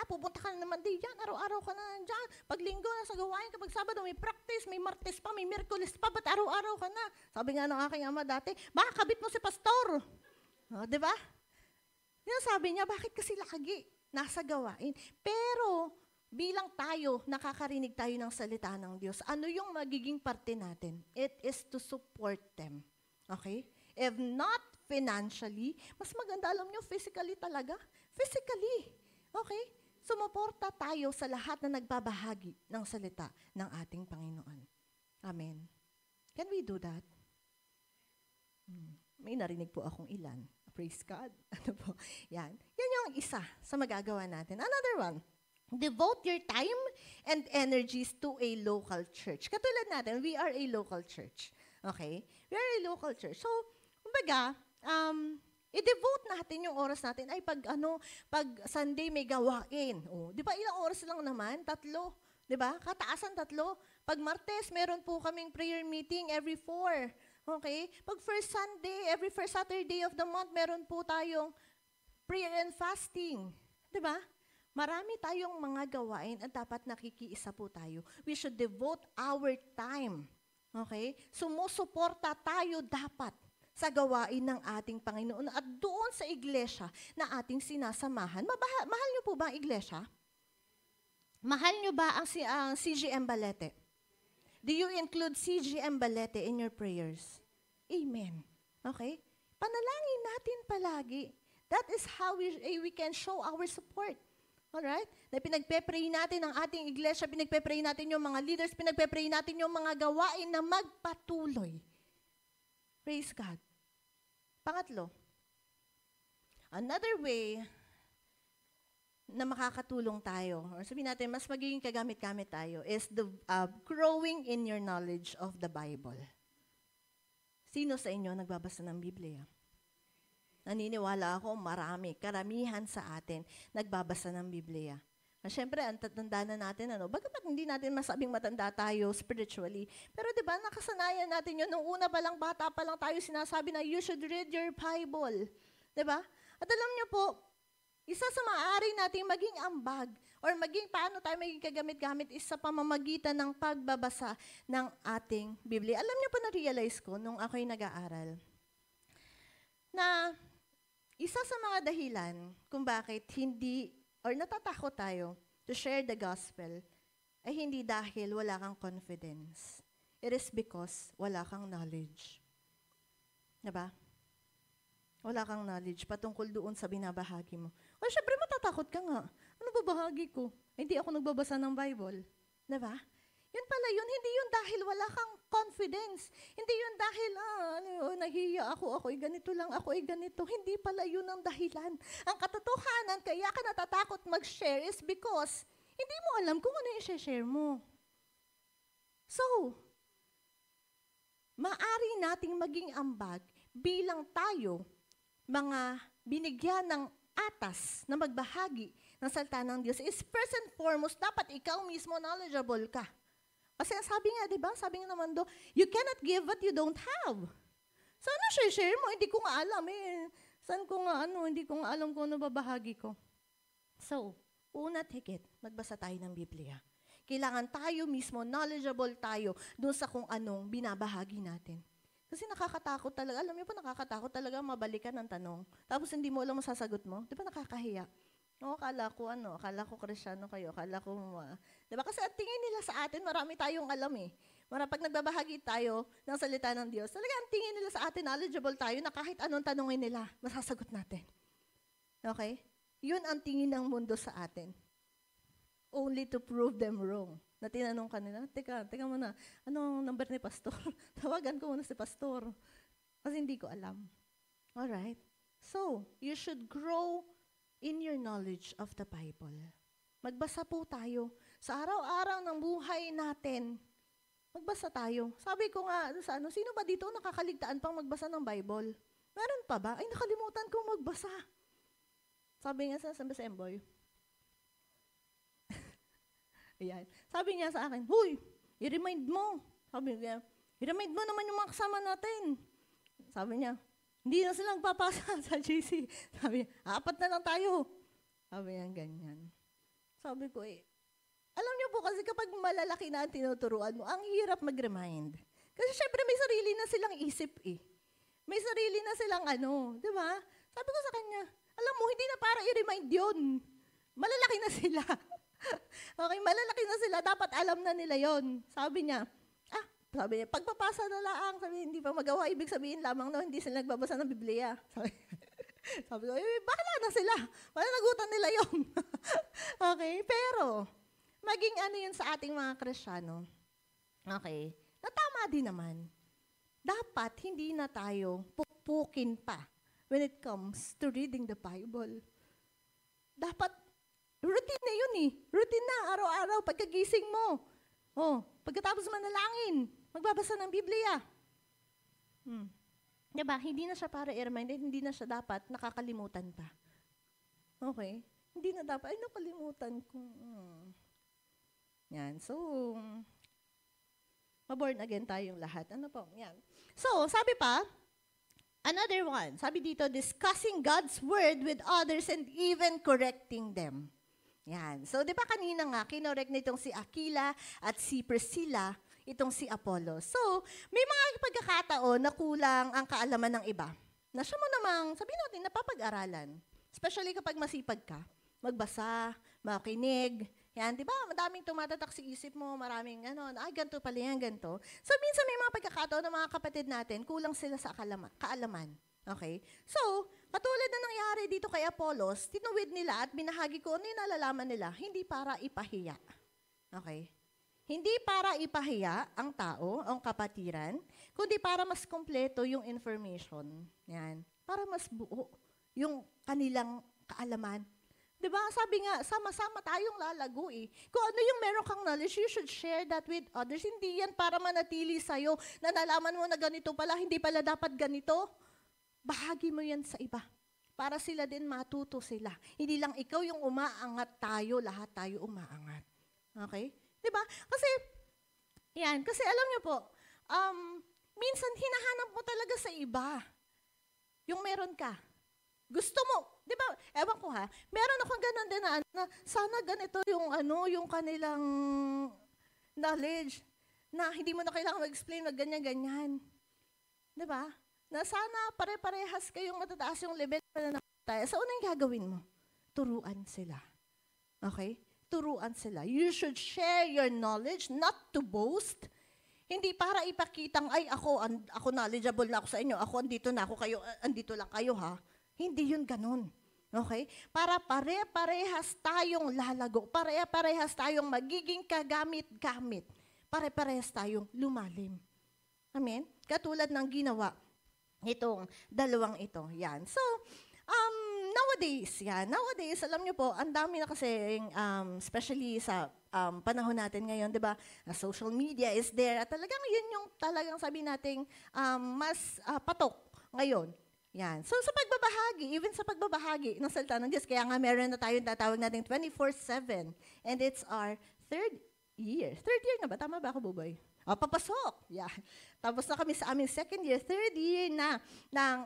Pupunta ka na naman diyan, araw-araw ka na dyan. Pag linggo, nasa gawain ka, pag Sabado, may practice, may Martes pa, may Miyerkules pa, ba't araw-araw ka na? Sabi nga ng aking ama dati, baka kabit mo si pastor. O, diba? Yung sabi niya, bakit kasi lagi nasa gawain? Pero, bilang tayo, nakakarinig tayo ng salita ng Diyos, ano yung magiging parte natin? It is to support them. Okay? If not financially, mas maganda, alam nyo, physically talaga. Physically. Okay? Sumuporta tayo sa lahat na nagbabahagi ng salita ng ating Panginoon. Amen. Can we do that? May narinig po akong ilan. Praise God. Ano po? Yan. Yan yung isa sa magagawa natin. Another one. Devote your time and energies to a local church. Katulad natin, we are a local church. Okay? We are a local church. So, kumbaga, i-devote natin yung oras natin ay pag Sunday may gawain. Oh, 'di ba ilang oras lang naman? 3. 'Di ba? Kataasan 3. Pag Martes, meron po kaming prayer meeting every 4. Okay? Pag first Sunday, every first Saturday of the month, meron po tayong prayer and fasting. 'Di ba? Marami tayong mga gawain at dapat nakikiisa po tayo. We should devote our time. Okay? Sumusuporta tayo dapat sa gawain ng ating Panginoon at doon sa iglesia na ating sinasamahan. Mahal niyo po ba ang iglesia? Mahal niyo ba ang CGM Balete? Do you include CGM Balete in your prayers? Amen. Okay? Panalangin natin palagi. That is how we can show our support. Alright? Na pinagpe-pray natin ang ating iglesia, pinagpe-pray natin yung mga leaders, pinagpe-pray natin yung mga gawain na magpatuloy. Praise God. Pangatlo, another way na makakatulong tayo, or sabihin natin, mas magiging kagamit-gamit tayo, is the growing in your knowledge of the Bible. Sino sa inyo nagbabasa ng Biblia? Naniniwala ako, karamihan sa atin nagbabasa ng Biblia. Siyempre, ang tatanda na natin, bagamat hindi natin masabing matanda tayo spiritually, pero di ba, nakasanayan natin yun, nung una pa lang, bata pa lang tayo, sinasabi na, you should read your Bible. Di ba? At alam niyo po, isa sa maaari nating maging ambag, or maging paano tayo maging kagamit-gamit, is sa pamamagitan ng pagbabasa ng ating Biblia. Alam niyo po, na-realize ko, nung ako'y nag-aaral, na isa sa mga dahilan kung bakit hindi or natatakot tayo to share the gospel ay hindi dahil wala kang confidence. It is because wala kang knowledge. Diba? Wala kang knowledge patungkol doon sa binabahagi mo. O syempre matatakot ka nga. Ano babahagi ko? Hindi ako nagbabasa ng Bible. Diba? Yun pala yun. Hindi yun dahil wala kang confidence. Hindi yun dahil, nahihiya ako'y ganito lang, ako'y ganito. Hindi pala yun ang dahilan. Ang katotohanan, kaya ka natatakot mag-share is because hindi mo alam kung ano yung share mo. So, maari nating maging ambag bilang tayo, mga binigyan ng atas na magbahagi ng salita ng Diyos is first and foremost, dapat ikaw mismo knowledgeable ka. Kasi sabi nga, di ba? Sabi nga naman do, you cannot give what you don't have. So ano share mo? Hindi ko nga alam eh. Saan ko nga hindi ko nga alam kung ano babahagi ko. So, una higit, magbasa tayo ng Biblia. Kailangan tayo mismo, knowledgeable tayo doon sa kung anong binabahagi natin. Kasi nakakatakot talaga. Alam niyo po, nakakatakot talaga mabalikan ng tanong. Tapos hindi mo alam masasagot mo. Di ba nakakahiya? Akala ko Kristyano kayo, akala ko, diba? Kasi ang tingin nila sa atin, marami tayong alam eh. Pag nagbabahagi tayo ng salita ng Diyos, talaga ang tingin nila sa atin, knowledgeable tayo, na kahit anong tanungin nila, masasagot natin. Okay? Yun ang tingin ng mundo sa atin. Only to prove them wrong. Na tinanong ka nila, teka muna, anong number ni pastor? Tawagan ko muna si pastor. Kasi hindi ko alam. Alright? So, you should grow in your knowledge of the Bible. Magbasa po tayo. Sa araw-araw ng buhay natin, magbasa tayo. Sabi ko nga, sino ba dito nakakaligtaan pang magbasa ng Bible? Meron pa ba? Ay, nakalimutan kong magbasa. Sabi niya sa Semboy. Ayan. Sabi niya sa akin, huy, i-remind mo. Sabi niya, i-remind mo naman yung mga kasama natin. Sabi niya, hindi na silang papasa sa GC. Sabi niya, 4 na lang tayo. Sabi niya, ganyan. Sabi ko, alam niyo po kasi kapag malalaki na ang tinuturuan mo, ang hirap mag-remind. Kasi syempre may sarili na silang isip May sarili na silang di ba? Sabi ko sa kanya, alam mo, hindi na para i-remind yun. Malalaki na sila. Okay, malalaki na sila. Dapat alam na nila yon. Sabi niya, pagpapasa na lang. Sabi, hindi pa magawa. Ibig sabihin lamang na hindi sila nagbabasa ng Biblia. Sabi ko, bahala na sila. Mananagutan nila yon. Okay, pero, maging yun sa ating mga Kristiyano. Okay, natama din naman. Dapat hindi na tayo pukpukin pa when it comes to reading the Bible. Dapat, routine na yun Routine na, araw-araw, pagkagising mo. Pagkatapos manalangin, magbabasa ng Biblia. Diba? Hindi na siya para i-remind, hindi na siya dapat nakakalimutan pa. Okay? Hindi na dapat, nakalimutan ko. Yan. So, ma-born again tayong lahat. Yan. So, sabi pa, another one, sabi dito, discussing God's word with others and even correcting them. Yan. So, di ba kanina nga, kinorek nitong si Aquila at si Priscilla, itong si Apollos. So, may mga pagkakataon na kulang ang kaalaman ng iba. Na siya mo namang, sabihin natin, napapag-aralan. Especially kapag masipag ka. Magbasa, makinig. Yan, di ba? Madaming tumatatak sa isip mo, maraming ganito pala yan, ganito. So, minsan may mga pagkakataon ng mga kapatid natin, kulang sila sa kaalaman. Okay? So, katulad na nangyari dito kay Apollos, tinuwid nila at binahagi ko yung nalalaman nila, hindi para ipahiya. Okay? Hindi para ipahiya ang tao, ang kapatiran, kundi para mas kompleto yung information. Yan. Para mas buo yung kanilang kaalaman. Diba? Sabi nga, sama-sama tayong lalago Kung ano yung meron kang knowledge, you should share that with others. Hindi yan para manatili sa'yo na nalaman mo na ganito pala, hindi pala dapat ganito. Bahagi mo yan sa iba. Para sila din matuto sila. Hindi lang ikaw yung umaangat tayo, lahat tayo umaangat. Okay? Diba? Kasi alam niyo po, minsan hinahanap mo talaga sa iba. Yung meron ka. Gusto mo, di ba, ewan ko meron akong ganun din na sana ganito yung kanilang knowledge, na hindi mo na kailangan mag-explain na ganyan-ganyan. Di ba? Na sana pare-parehas kayong matataas yung level na tayo. So, ano yung gagawin mo? Turuan sila. Okay? Turuan sila. You should share your knowledge, not to boast. Hindi para ipakitang, ako knowledgeable na ako sa inyo, ako andito na ako, kayo, andito lang kayo Hindi yun ganun. Okay? Para pare-parehas tayong lalago, pare-parehas tayong magiging kagamit-gamit, pare-parehas tayong lumalim. Amen? Katulad ng ginawa itong dalawang ito. Yan. So, nowadays, alam niyo po, ang dami na kasi, especially sa panahon natin ngayon, di ba, social media is there, at talagang yun yung talagang sabi nating mas patok ngayon. Yan. So, even sa pagbabahagi ng salita ng Diyos, kaya nga meron na tayong tatawag natin 24/7, and it's our third year. Third year na ba? Tama ba ako, Buboy? Papasok. Yeah. Tapos na kami sa aming second year, third year na ng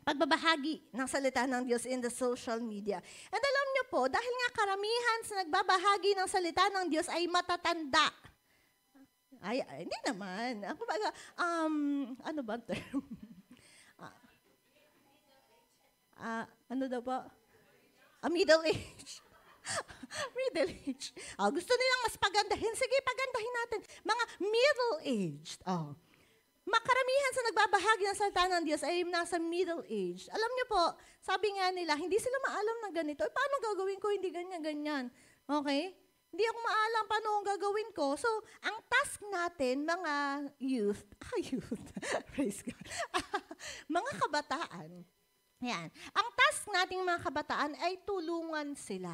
pagbabahagi ng salita ng Diyos in the social media. And alam niyo po, dahil nga karamihan sa nagbabahagi ng salita ng Diyos ay matatanda. Ay, hindi naman. Ano ba ang term? Ano daw po? Middle age. Middle age. Gusto nilang mas pagandahin. Sige, pagandahin natin. Mga middle-aged. Makaramihan sa nagbabahagi ng salita ng Diyos ay nasa middle age. Alam niyo po, sabi nga nila, hindi sila maalam na ganito. Paano gagawin ko? Hindi ganyan-ganyan. Okay? Hindi ako maalam paano gagawin ko. So, ang task natin, mga youth, praise God, mga kabataan, yan. Ang task nating mga kabataan ay tulungan sila,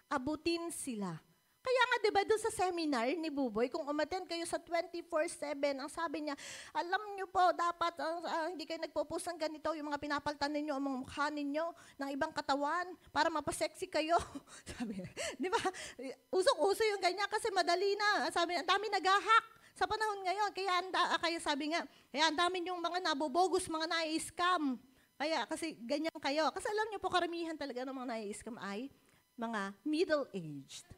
abutin sila, Kaya nga, di ba, doon sa seminar ni Buboy, kung umattend kayo sa 24/7, ang sabi niya, alam niyo po, dapat hindi kayo nagpo-post ng ganito, yung mga pinapaltan ninyo, ang mga mukha ninyo ng ibang katawan para mapasexy kayo. Sabi niya, di ba? Usok-uso yung ganyan kasi madali na. Sabi niya, ang dami nag-hack sa panahon ngayon. Kaya sabi nga, kaya ang dami yung mga nabobogus, mga nai-scam. Kaya, kasi ganyan kayo. Kasi alam niyo po, karamihan talaga ng mga nai-scam ay mga middle-aged.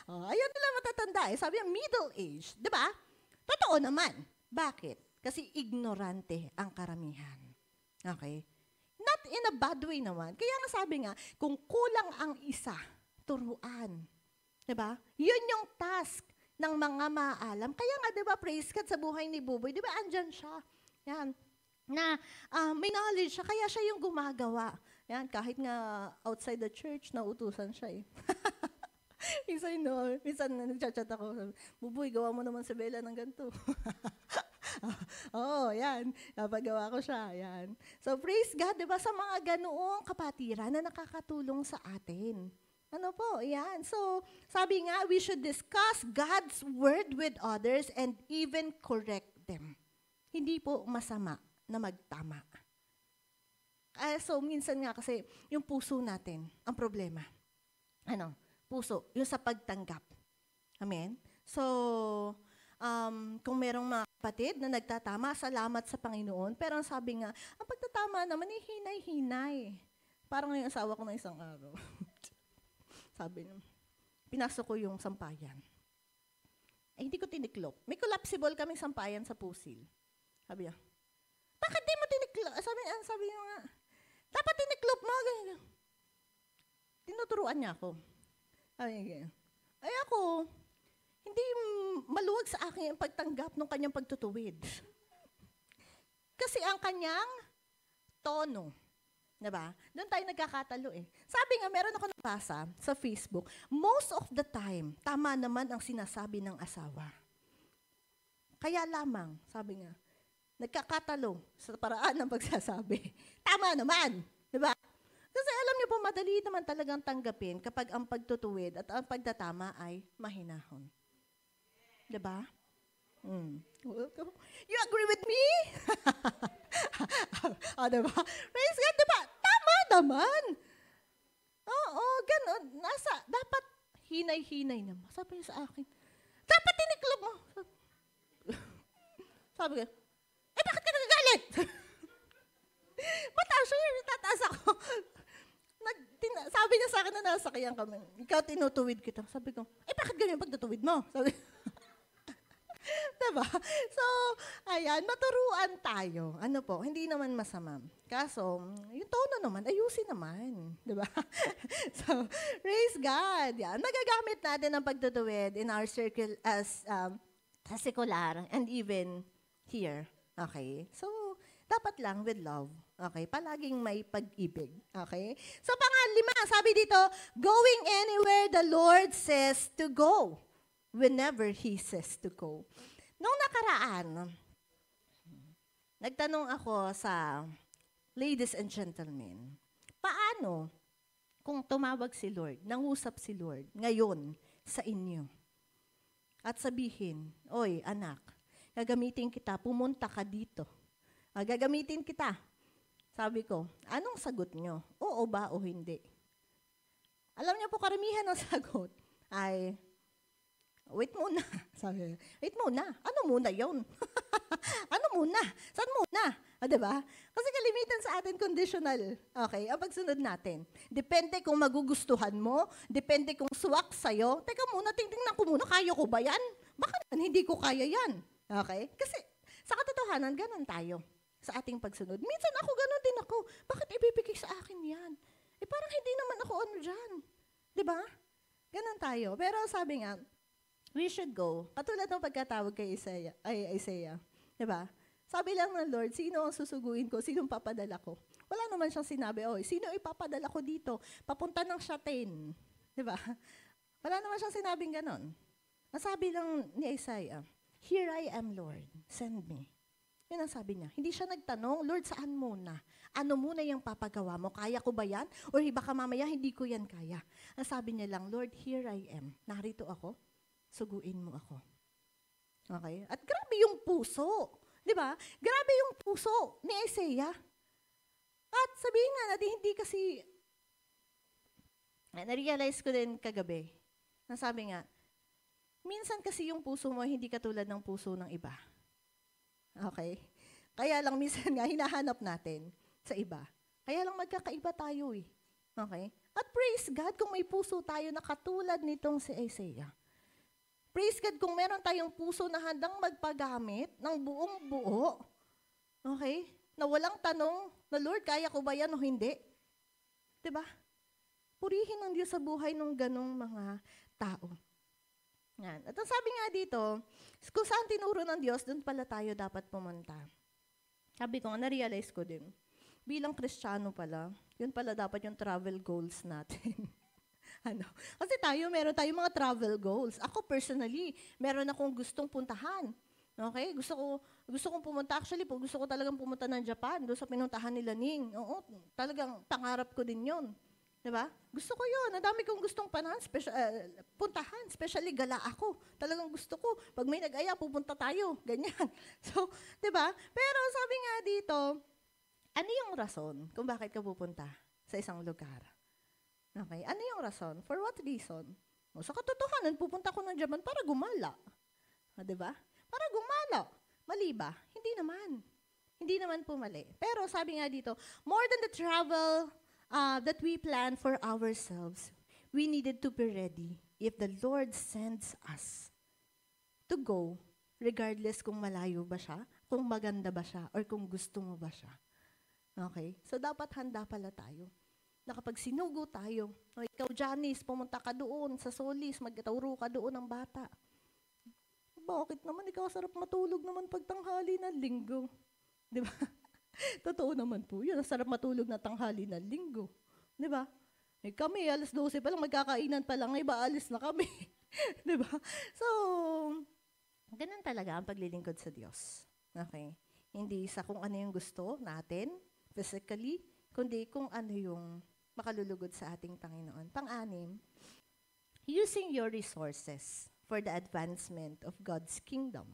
Ayun nila matatanda eh. Sabi niya, middle-aged. Di ba? Totoo naman. Bakit? Kasi ignorante ang karamihan. Okay? Not in a bad way naman. Kaya nga sabi nga, kung kulang ang isa, turuan. Di ba? Yun yung task ng mga maalam. Kaya nga, di ba, praise God sa buhay ni Buboy. Di ba, andyan siya. Yan. Na may knowledge siya, kaya siya yung gumagawa. Yan, kahit nga outside the church, nautusan siya eh. Minsan nagchat-chat ako, sabi, Buboy, gawa mo naman si Bella ng ganito. Yan. Napagawa ko siya. Yan. So, praise God, diba, sa mga ganoong kapatiran na nakakatulong sa atin. Ano po? Yan. So, sabi nga, we should discuss God's word with others and even correct them. Hindi po masama na magtama. So, minsan nga kasi, yung puso natin, ang problema. Puso, yung sa pagtanggap. Amen? So, kung merong mga kapatid na nagtatama, salamat sa Panginoon. Pero ang sabi nga, ang pagtatama naman, hinay-hinay. Parang yung asawa ko na isang araw. Sabi niya, pinasok ko yung sampayan. Hindi ko tiniklop. May collapsible kaming sampayan sa pusil. Sabi niya, bakit di mo tiniklop? Sabi niya nga, dapat tiniklop mo. Ganyan. Tinuturuan niya ako. Ay ako, hindi maluwag sa akin ang pagtanggap ng kanyang pagtutuwid. Kasi ang kanyang tono, diba? Doon tayo nagkakatalo eh. Sabi nga, meron ako nabasa sa Facebook, most of the time, tama naman ang sinasabi ng asawa. Kaya lamang, sabi nga, nagkakatalo sa paraan ng pagsasabi. Tama naman, diba? Kasi alam niyo po, madali naman talagang tanggapin kapag ang pagtutuwid at ang pagtatama ay mahinahon. Diba? You agree with me? Diba? Praise God, diba? Tama naman. Oo, gano'n. Dapat hinay-hinay naman. Sabi niya sa akin, dapat tiniklop mo. Sabi ko, bakit ka nagagalit? Mataas siya, tataas ako. Sabi niya sa akin na nasakyan kami, ikaw tinutuwid kita. Sabi ko, bakit ganyan pagtutuwid mo? Sabi diba? So, ayan, maturuan tayo. Ano po, hindi naman masama. Kaso, yung tono naman, ayusin naman. Diba? So, praise God. Yan. Magagamit natin ang pagtutuwid in our circle as secular and even here. Okay? So, dapat lang with love. Okay? Palaging may pag-ibig. Okay? So, pangalima, sabi dito, going anywhere the Lord says to go. Whenever He says to go. Nung nakaraan, nagtanong ako sa ladies and gentlemen, paano kung tumawag si Lord, nangusap si Lord ngayon sa inyo? At sabihin, oy anak, gagamitin kita, pumunta ka dito. Gagamitin kita. Sabi ko, anong sagot nyo? Oo ba o hindi? Alam niyo po, karamihan ng sagot ay, wait muna. Sabi, wait muna. Ano muna yon? Ano muna? Saan muna? Diba? Kasi kalimitan sa atin conditional. Okay, ang pagsunod natin. Depende kung magugustuhan mo, depende kung swak sa'yo. Teka muna, tingnan ko muna, kaya ko ba yan? Baka naman hindi ko kaya yan. Okay? Kasi sa katotohanan, ganun tayo sa ating pagsunod. Minsan ako, ganun din ako. Bakit ibibigay sa akin yan? Parang hindi naman ako ano dyan. Diba? Ganun tayo. Pero sabi nga, we should go. Katulad ng pagkatawag kay Isaiah. Diba? Sabi lang ng Lord, sino ang susuguin ko? Sino ang papadala ko? Wala naman siyang sinabi, sino ipapadala ko dito? Papunta ng Shatin. Diba? Wala naman siyang sinabing ganon. Nasabi lang ni Isaiah, here I am, Lord. Send me. Yun ang sabi niya. Hindi siya nagtanong, Lord, saan muna? Ano muna yung papagawa mo? Kaya ko ba yan? Or baka mamaya hindi ko yan kaya. Ang sabi niya lang, Lord, here I am. Narito ako. Suguin mo ako. Okay? At grabe yung puso. Di ba? Grabe yung puso ni Isaiah. At sabihin nga natin, hindi kasi, na-realize ko din kagabi, nasabi nga, minsan kasi yung puso mo hindi katulad ng puso ng iba. Okay? Kaya lang minsan nga, hinahanap natin sa iba. Kaya lang magkakaiba tayo eh. Okay? At praise God kung may puso tayo na katulad nitong si Isaiah. Praise God kung meron tayong puso na handang magpagamit ng buong buo. Okay? Na walang tanong, na Lord, kaya ko ba yan o hindi? Diba? Purihin ng Diyos sa buhay ng ganong mga tao. Yan. At ang sabi nga dito, kung saan tinuro ng Diyos, doon pala tayo dapat pumunta. Sabi ko, na-realize ko din, bilang Kristiyano pala, yun pala dapat yung travel goals natin. Kasi meron tayong mga travel goals. Ako personally, meron akong gustong puntahan. Okay? Gusto kong pumunta. Actually po, gusto ko talagang pumunta ng Japan, doon sa pinuntahan nila Ning. Oo, talagang pangarap ko din yun. Diba? Gusto ko yun. Ang dami kong gustong puntahan. Especially gala ako. Talagang gusto ko. Pag may nag-aya, pupunta tayo. Ganyan. So, diba? Pero sabi nga dito, ano yung rason kung bakit ka pupunta sa isang lugar? Okay? Ano yung rason? For what reason? Sa katotohanan, pupunta ko ng Japan para gumala. Diba? Para gumala. Mali ba? Hindi naman. Hindi naman po mali. Pero sabi nga dito, more than the travel that we plan for ourselves, we needed to be ready if the Lord sends us to go, regardless kung malayo ba siya, kung maganda ba siya, or kung gusto mo ba siya. Okay? So, dapat handa pala tayo. Na kapag sinugo tayo, o ikaw, Janice, pumunta ka doon sa Solis, magturo ka doon ng bata. Bakit naman? Ikaw sarap matulog naman pagtanghali ng linggo. Di ba? Totoo naman po yun. Sarap matulog na tanghali ng linggo. Di ba? Eh, kami, alas 12 pa lang, magkakainan pa lang, iba alis na kami. Di ba? So, ganun talaga ang paglilingkod sa Diyos. Okay? Hindi sa kung ano yung gusto natin, physically, kundi kung ano yung makalulugod sa ating Panginoon. Pang-anim, using your resources for the advancement of God's kingdom.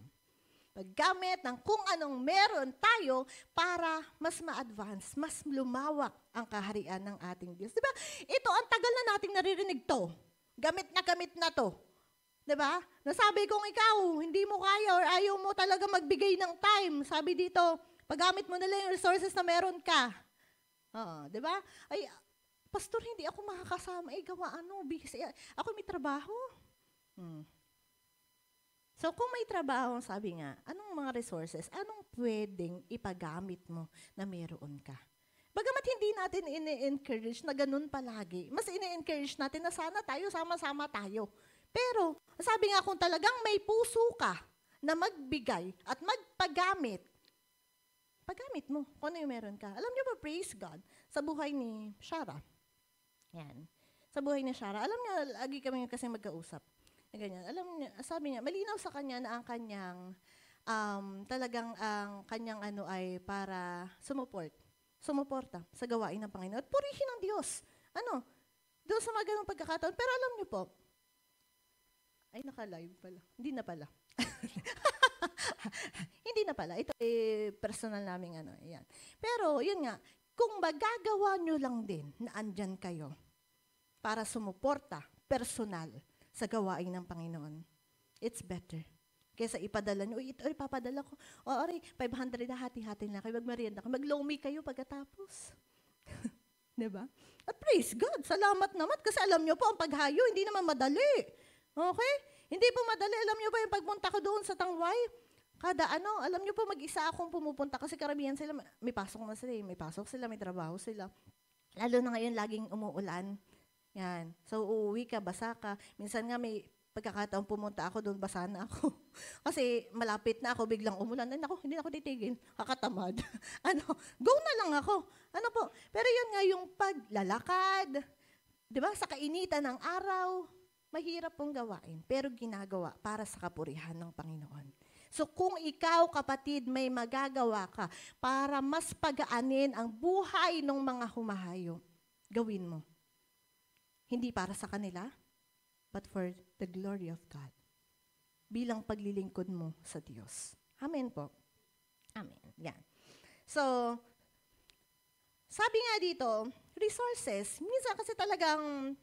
Paggamit ng kung anong meron tayo para mas ma-advance, mas lumawak ang kaharian ng ating Diyos. Diba? Ito, ang tagal na nating naririnig to. Gamit na to. Diba? Nasabi kong ikaw, hindi mo kaya or ayaw mo talaga magbigay ng time. Sabi dito, paggamit mo nila yung resources na meron ka. Diba? Ay, Pastor, hindi ako makakasama. Gawa busy. Ako may trabaho. So, kung may trabaho, sabi nga, anong mga resources, anong pwedeng ipagamit mo na meron ka? Bagamat hindi natin ini-encourage na ganun palagi, mas ini-encourage natin na sana tayo, sama-sama tayo. Pero, sabi nga kung talagang may puso ka na magbigay at magpagamit, pagamit mo kung ano yung meron ka. Alam niyo ba, praise God, sa buhay ni Shara. Yan. Sa buhay ni Shara, alam niyo, lagi kami kasi magkausap. Ganyan. Alam niya, sabi niya, malinaw sa kanya na ang kanyang, talagang ang kanyang ay para sumuporta sa gawain ng Panginoon. At purihin ang Diyos. Doon sa mga ganong pagkakataon. Pero alam niyo po, ay naka-live pala. Hindi na pala. Hindi na pala. Ito personal naming yan. Pero yun nga, kung magagawa nyo lang din na andyan kayo para sumuporta, personal, sa gawain ng Panginoon, it's better. Kesa ipadala nyo, ito, ipapadala ko. 500 na hati-hati na kayo, magmerienda kayo, mag-lomi kayo pagkatapos. Diba? At praise God, salamat naman, kasi alam nyo po, ang paghayo, hindi naman madali. Okay? Hindi po madali, alam nyo ba yung pagpunta ko doon sa Tangway? Alam nyo po, mag-isa akong pumupunta, kasi karamihan sila, may pasok na sila, may pasok sila, may trabaho sila. Lalo na ngayon, laging umuulan. Yan. So, uuwi ka, basa ka. Minsan nga may pagkakataon pumunta ako doon, basa na ako. Kasi malapit na ako, biglang umulan. Ay, naku, hindi na ako titigil. Kakatamad. Go na lang ako. Pero yun nga, yung paglalakad, di ba, sa kainitan ng araw, mahirap pong gawain, pero ginagawa para sa kapurihan ng Panginoon. So kung ikaw, kapatid, may magagawa ka para mas pagaanin ang buhay ng mga humahayo, gawin mo. Hindi para sa kanila, but for the glory of God. Bilang paglilingkod mo sa Diyos. Amen po. Amen. Yan. So, sabi nga dito, resources, minsan kasi talagang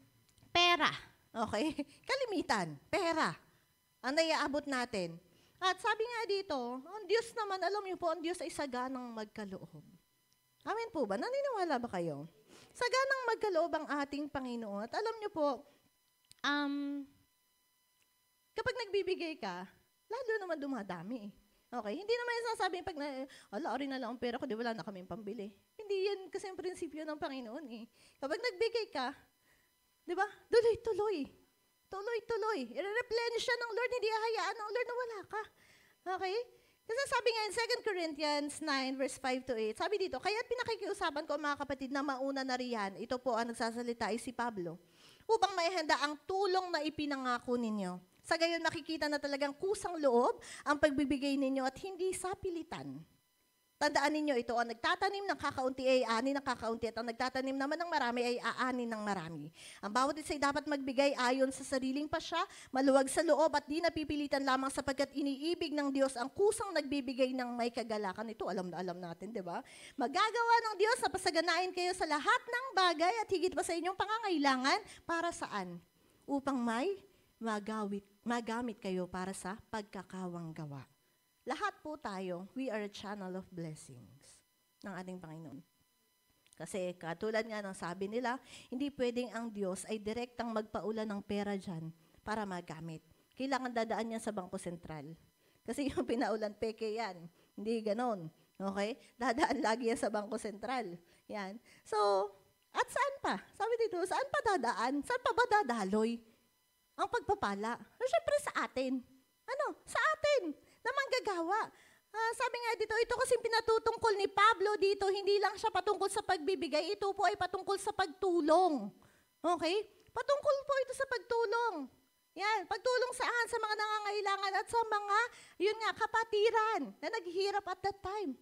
pera, okay? Kalimitan, pera, ang naiaabot natin. At sabi nga dito, ang Diyos naman, alam niyo po, ang Diyos ay saganang magkaloob. Amen po ba? Naniniwala ba kayo? Saganang magkaloob ang ating Panginoon. At alam niyo po, kapag nagbibigay ka, lalo naman dumadami. Okay? Hindi naman yung sasabing pag rin na lang ang pera ko, di wala na kaming pambili. Hindi yan kasi ang prinsipyo ng Panginoon eh. Kapag nagbigay ka, di ba? Tuloy-tuloy. Tuloy-tuloy. I-replenish siya ng Lord, hindi hahayaan ng Lord na wala ka. Okay? Kasi sabi nga in 2 Corinthians 9, verse 5 to 8, sabi dito, kaya't pinakikiusapan ko mga kapatid na mauna na riyan, ito po ang nagsasalita ay si Pablo, upang maihanda ang tulong na ipinangako ninyo. Sa gayon makikita na talagang kusang loob ang pagbibigay ninyo at hindi sa pilitan. Tandaan ninyo ito, ang nagtatanim ng kakaunti ay ani ng kakaunti at ang nagtatanim naman ng marami ay aani ng marami. Ang bawat isa ay dapat magbigay ayon sa sariling pasya, maluwag sa loob at di napipilitan lamang sapagkat iniibig ng Diyos ang kusang nagbibigay ng may kagalakan. Ito alam na alam natin, di ba? Magagawa ng Diyos na pasaganain kayo sa lahat ng bagay at higit pa sa inyong pangangailangan para saan? Upang may magamit kayo para sa pagkakawang gawa. Lahat po tayo, we are a channel of blessings ng ating Panginoon. Kasi katulad nga ng sabi nila, hindi pwedeng ang Diyos ay direktang magpaulan ng pera dyan para magamit. Kailangan dadaan niya sa Bangko Sentral. Kasi yung pinaulan, peke yan. Hindi ganon. Okay? Dadaan lagi yan sa Bangko Sentral. Yan. So, at saan pa? Sabi dito, saan pa dadaan? Saan pa ba dadaloy ang pagpapala? Siyempre sa atin. Sa atin na manggagawa. Sabi nga dito, ito kasi pinatutungkol ni Pablo dito, hindi lang siya patungkol sa pagbibigay, ito po ay patungkol sa pagtulong. Okay? Patungkol po ito sa pagtulong. Yan, pagtulong saan? Sa mga nangangailangan at sa mga, kapatiran na naghihirap at that time.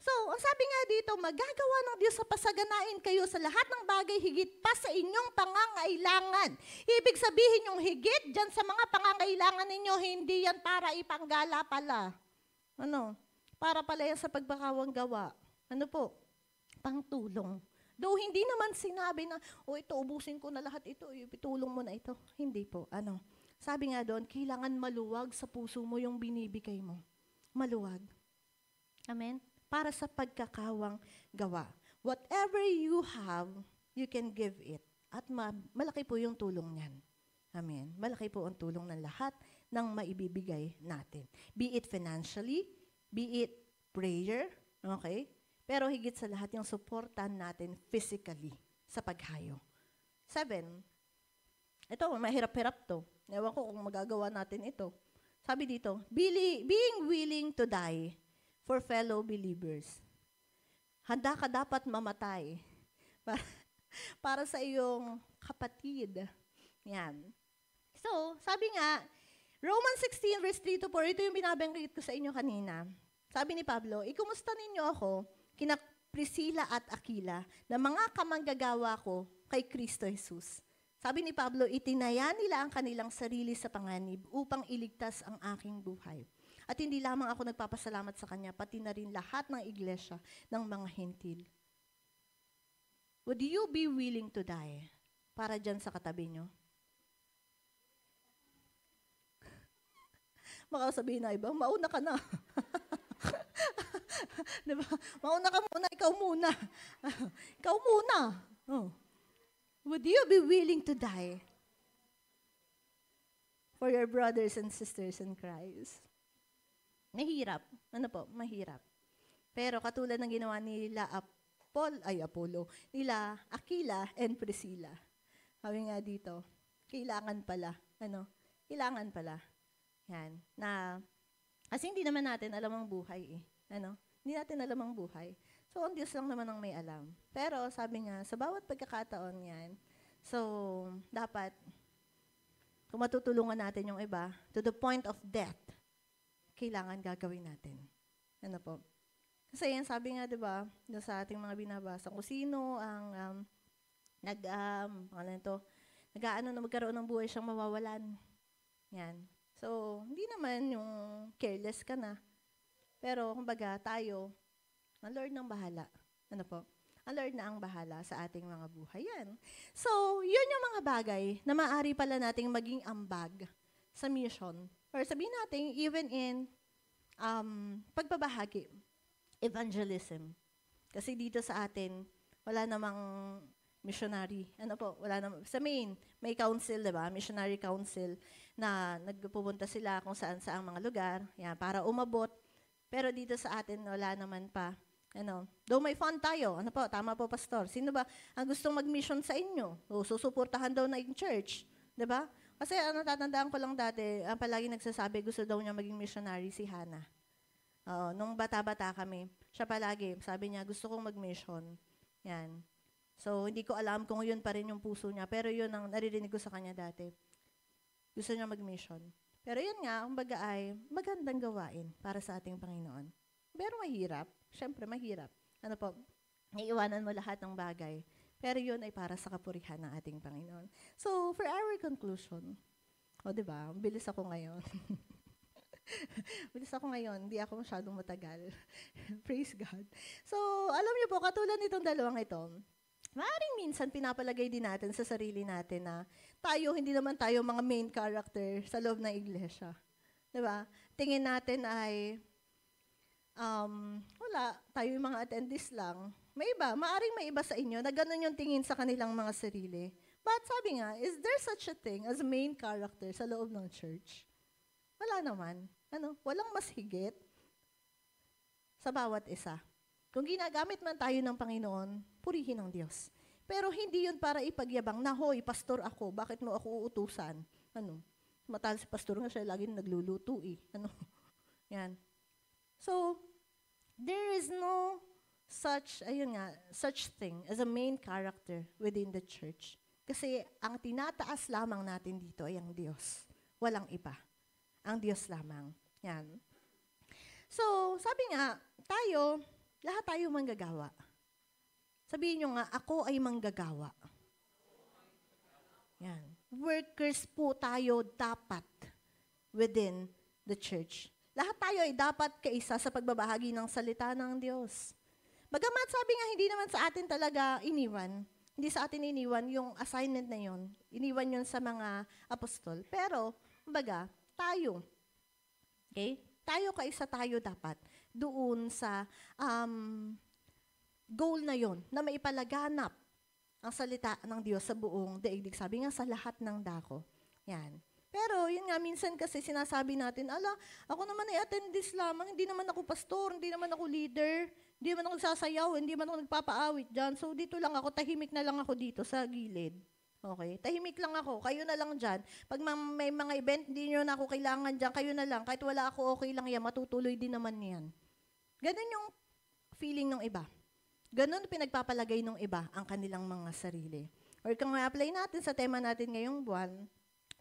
So, ang sabi nga dito, magagawa ng Diyos sa pasaganain kayo sa lahat ng bagay higit pa sa inyong pangangailangan. Ibig sabihin yung higit dyan sa mga pangangailangan ninyo, hindi yan para ipanggala pala. Para pala yan sa pagpakawang gawa. Pangtulong. Though hindi naman sinabi na, ito, ubusin ko na lahat ito, itulong mo na ito. Hindi po. Sabi nga doon, kailangan maluwag sa puso mo yung binibigay mo. Maluwag. Amen? Para sa pagkakawang gawa. Whatever you have, you can give it. At malaki po yung tulong niyan. Amen. Malaki po ang tulong ng lahat ng maibibigay natin. Be it financially, be it prayer, okay? Pero higit sa lahat yung supportan natin physically sa paghayo. 7. Ito, mahirap-hirap to. Ewan ko kung magagawa natin ito. Sabi dito, being willing to die for fellow believers. Handa ka dapat mamatay para sa iyong kapatid. Yan. So, sabi nga, Romans 16 verse 3 to 4, ito yung binabanggit ko sa inyo kanina. Sabi ni Pablo, ikumusta ninyo ako, kina Priscilla at Aquila, na mga kamanggagawa ko kay Kristo Jesus. Sabi ni Pablo, itinaya nila ang kanilang sarili sa panganib upang iligtas ang aking buhay. At hindi lamang ako nagpapasalamat sa kanya, pati na rin lahat ng iglesia ng mga hentil. Would you be willing to die para dyan sa katabi nyo? Baka sabihin na iba, mauna ka na. Diba? Mauna ka muna, ikaw muna. Ikaw muna. Would you be willing to die for your brothers and sisters in Christ? Mahirap. Mahirap. Pero katulad ng ginawa nila nila Aquila and Priscilla. Sabi nga dito, kailangan pala. Kailangan pala. Yan. Kasi hindi naman natin alam ang buhay eh. Hindi natin alam ang buhay. So, ang Diyos lang naman ang may alam. Pero sabi nga, sa bawat pagkakataon yan, so, dapat, kung matutulungan natin yung iba, to the point of death, kailangan gagawin natin. Ano po? Kasi yan, sabi nga, di ba, sa ating mga binabasa, kung sino ang nag-aano na magkaroon ng buhay siyang mawawalan. Yan. So, hindi naman yung careless ka na. Pero, kumbaga, tayo, ang Lord nang bahala. Ano po? Ang Lord na ang bahala sa ating mga buhay. Yan. So, yun yung mga bagay na maaari pala nating maging ambag sa mission. Or sabihin natin, even in pagbabahagi, evangelism. Kasi dito sa atin, wala namang missionary. Ano po? Wala namang, sa may council, diba? Missionary council na nagpupunta sila kung saan-saang mga lugar, yan, para umabot. Pero dito sa atin, wala naman pa. Though may fund tayo, ano po, tama po, Pastor. Sino ba ang gustong mag-mission sa inyo? O susuportahan daw na yung church. Diba? Kasi tatandaan ko lang dati, palagi nagsasabi, gusto daw niya maging missionary si Hannah. Nung bata-bata kami, siya palagi, sabi niya, gusto kong mag-mission. Yan. So, hindi ko alam kung yun pa rin yung puso niya, pero yun ang naririnig ko sa kanya dati. Gusto niya mag-mission. Pero yun nga, kumbaga ay magandang gawain para sa ating Panginoon. Pero mahirap. Siyempre, mahirap. Ano po? Iiwanan mo lahat ng bagay. Pero yun ay para sa kapurihan ng ating Panginoon. So, for our conclusion, diba? Bilis ako ngayon. Bilis ako ngayon, hindi ako masyadong matagal. Praise God. So, alam niyo po, katulad nitong dalawang ito, maaaring minsan pinapalagay din natin sa sarili natin na tayo, hindi naman tayo mga main character sa loob ng iglesia. Diba? Tingin natin ay, wala, tayo yung mga attendees lang. May iba, maaaring may iba sa inyo na ganun yung tingin sa kanilang mga sarili. But sabi nga, is there such a thing as main character sa loob ng church? Wala naman. Walang mas higit sa bawat isa. Kung ginagamit man tayo ng Panginoon, purihin ang Diyos. Pero hindi yun para ipagyabang na, hoy, pastor ako, bakit mo ako uutusan? Matal si pastor nga siya, lagi nagluluto eh. Yan. So, there is no such thing as a main character within the church. Kasi ang tinataas lamang natin dito ay ang Diyos. Walang iba. Ang Diyos lamang. Yan. So, sabi nga, lahat tayo manggagawa. Sabihin nyo nga, ako ay manggagawa. Yan. Workers po tayo dapat within the church. Lahat tayo ay dapat kaisa sa pagbabahagi ng salita ng Diyos. Bagamat sabi nga, hindi naman sa atin talaga iniwan. Hindi sa atin iniwan yung assignment na yun. Iniwan yun sa mga apostol. Pero, kumbaga, tayo. Okay? Tayo kaisa tayo dapat doon sa goal na yon na maipalaganap ang salita ng Diyos sa buong daigdig. Sabi nga sa lahat ng dako. Yan. Pero yun nga, minsan kasi sinasabi natin, ako naman ay attendees lamang, hindi naman ako pastor, hindi naman ako leader, hindi naman ako nagsasayaw, hindi naman ako nagpapaawit dyan. So dito lang ako, tahimik na lang ako dito sa gilid. Okay? Tahimik lang ako. Kayo na lang dyan. Pag may mga event, hindi nyo na ako kailangan dyan. Kayo na lang. Kahit wala ako, okay lang yan. Matutuloy din naman yan. Ganun yung feeling ng iba. Ganun pinagpapalagay ng iba ang kanilang mga sarili. Or kung ma-apply natin sa tema natin ngayong buwan,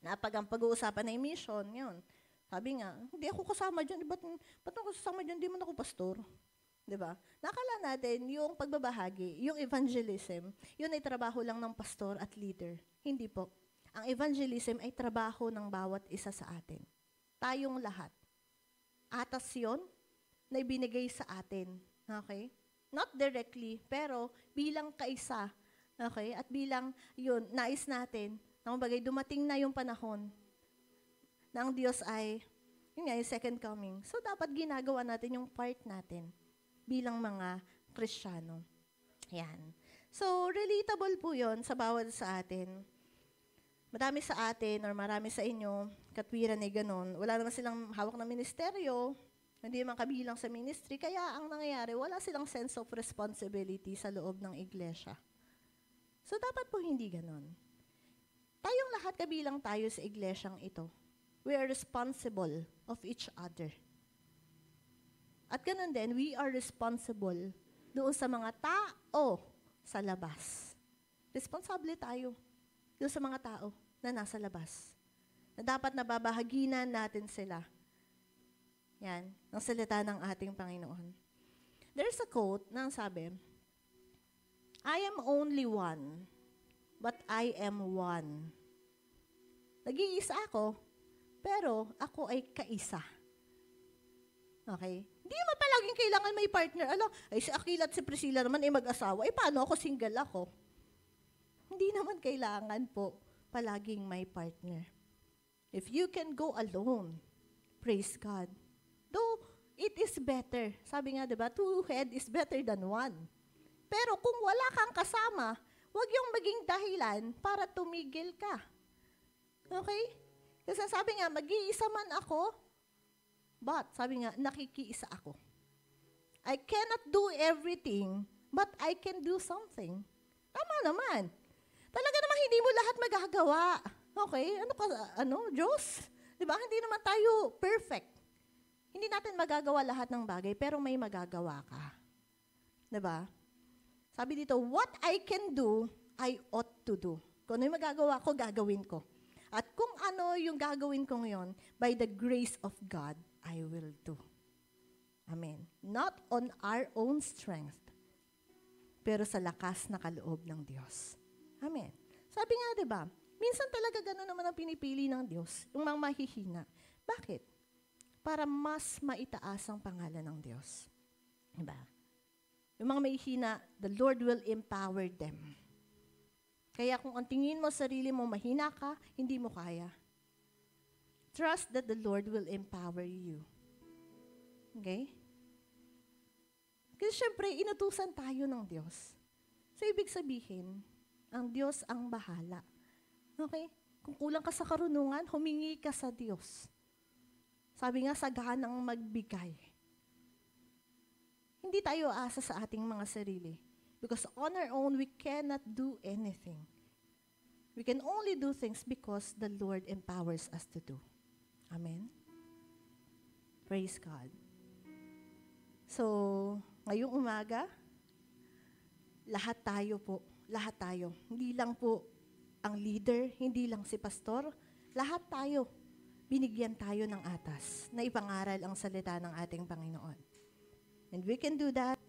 na pag ang pag-uusapan na mission, yun. Sabi nga, hindi ako kasama dyan. Ba't ako kasama dyan? Hindi man ako pastor. Diba? Nakala natin yung pagbabahagi, yung evangelism, yun ay trabaho lang ng pastor at leader. Hindi po. Ang evangelism ay trabaho ng bawat isa sa atin. Tayong lahat. Atas yun na ibinigay sa atin. Okay? Not directly, pero bilang kaisa. Okay? At bilang yun, nais natin, na bagay, dumating na yung panahon na ang Diyos ay, yun nga, yung second coming. So, dapat ginagawa natin yung part natin bilang mga Kristiyano. Yan. So, relatable po yun sa bawat sa atin. Marami sa atin or marami sa inyo, katwiran ay ganun. Wala naman silang hawak na ministeryo, hindi naman kabilang sa ministry, kaya ang nangyayari, wala silang sense of responsibility sa loob ng iglesia. So, dapat po hindi ganun. Tayong lahat kabilang tayo sa iglesyang ito. We are responsible of each other. At ganun din, we are responsible doon sa mga tao sa labas. Responsable tayo doon sa mga tao na nasa labas. Na dapat nababahaginan natin sila. Yan, ang salita ng ating Panginoon. There's a quote na sabi, I am only one, but I am one. Nag-iisa ako, pero ako ay kaisa. Okay? Hindi naman palaging kailangan may partner. Si Aquila at si Priscilla naman ay mag-asawa. Paano ako? Single ako. Hindi naman kailangan po palaging may partner. If you can go alone, praise God. Though, it is better. Sabi nga, diba, two head is better than one. Pero kung wala kang kasama, huwag yung maging dahilan para tumigil ka. Okay? Kasi sabi nga, mag-iisa man ako, but sabi nga, nakikiisa ako. I cannot do everything, but I can do something. Tama naman. Talaga naman hindi mo lahat magagawa. Okay? Diyos? Diba? Hindi naman tayo perfect. Hindi natin magagawa lahat ng bagay, pero may magagawa ka. Diba? Sabi dito, what I can do, I ought to do. Kung ano yung magagawa ko, gagawin ko. At kung ano yung gagawin ko ngayon, by the grace of God, I will do. Amen. Not on our own strength, pero sa lakas na kaloob ng Diyos. Amen. Sabi nga, diba, minsan talaga gano'n naman ang pinipili ng Diyos, yung mga mahihina. Bakit? Para mas maitaas ang pangalan ng Diyos. Diba? Yung mga mahihina, the Lord will empower them. Kaya kung ang tingin mo, sarili mo, mahina ka, hindi mo kaya. Trust that the Lord will empower you. Okay? Kasi syempre, inutusan tayo ng Diyos. So, ibig sabihin, ang Diyos ang bahala. Okay? Kung kulang ka sa karunungan, humingi ka sa Diyos. Sabi nga, saganang magbigay. Hindi tayo asa sa ating mga sarili. Because on our own, we cannot do anything. We can only do things because the Lord empowers us to do. Amen? Praise God. So, ngayong umaga, lahat tayo. Hindi lang po ang leader, hindi lang si pastor, lahat tayo. Binigyan tayo ng atas na ipangaral ang salita ng ating Panginoon. And we can do that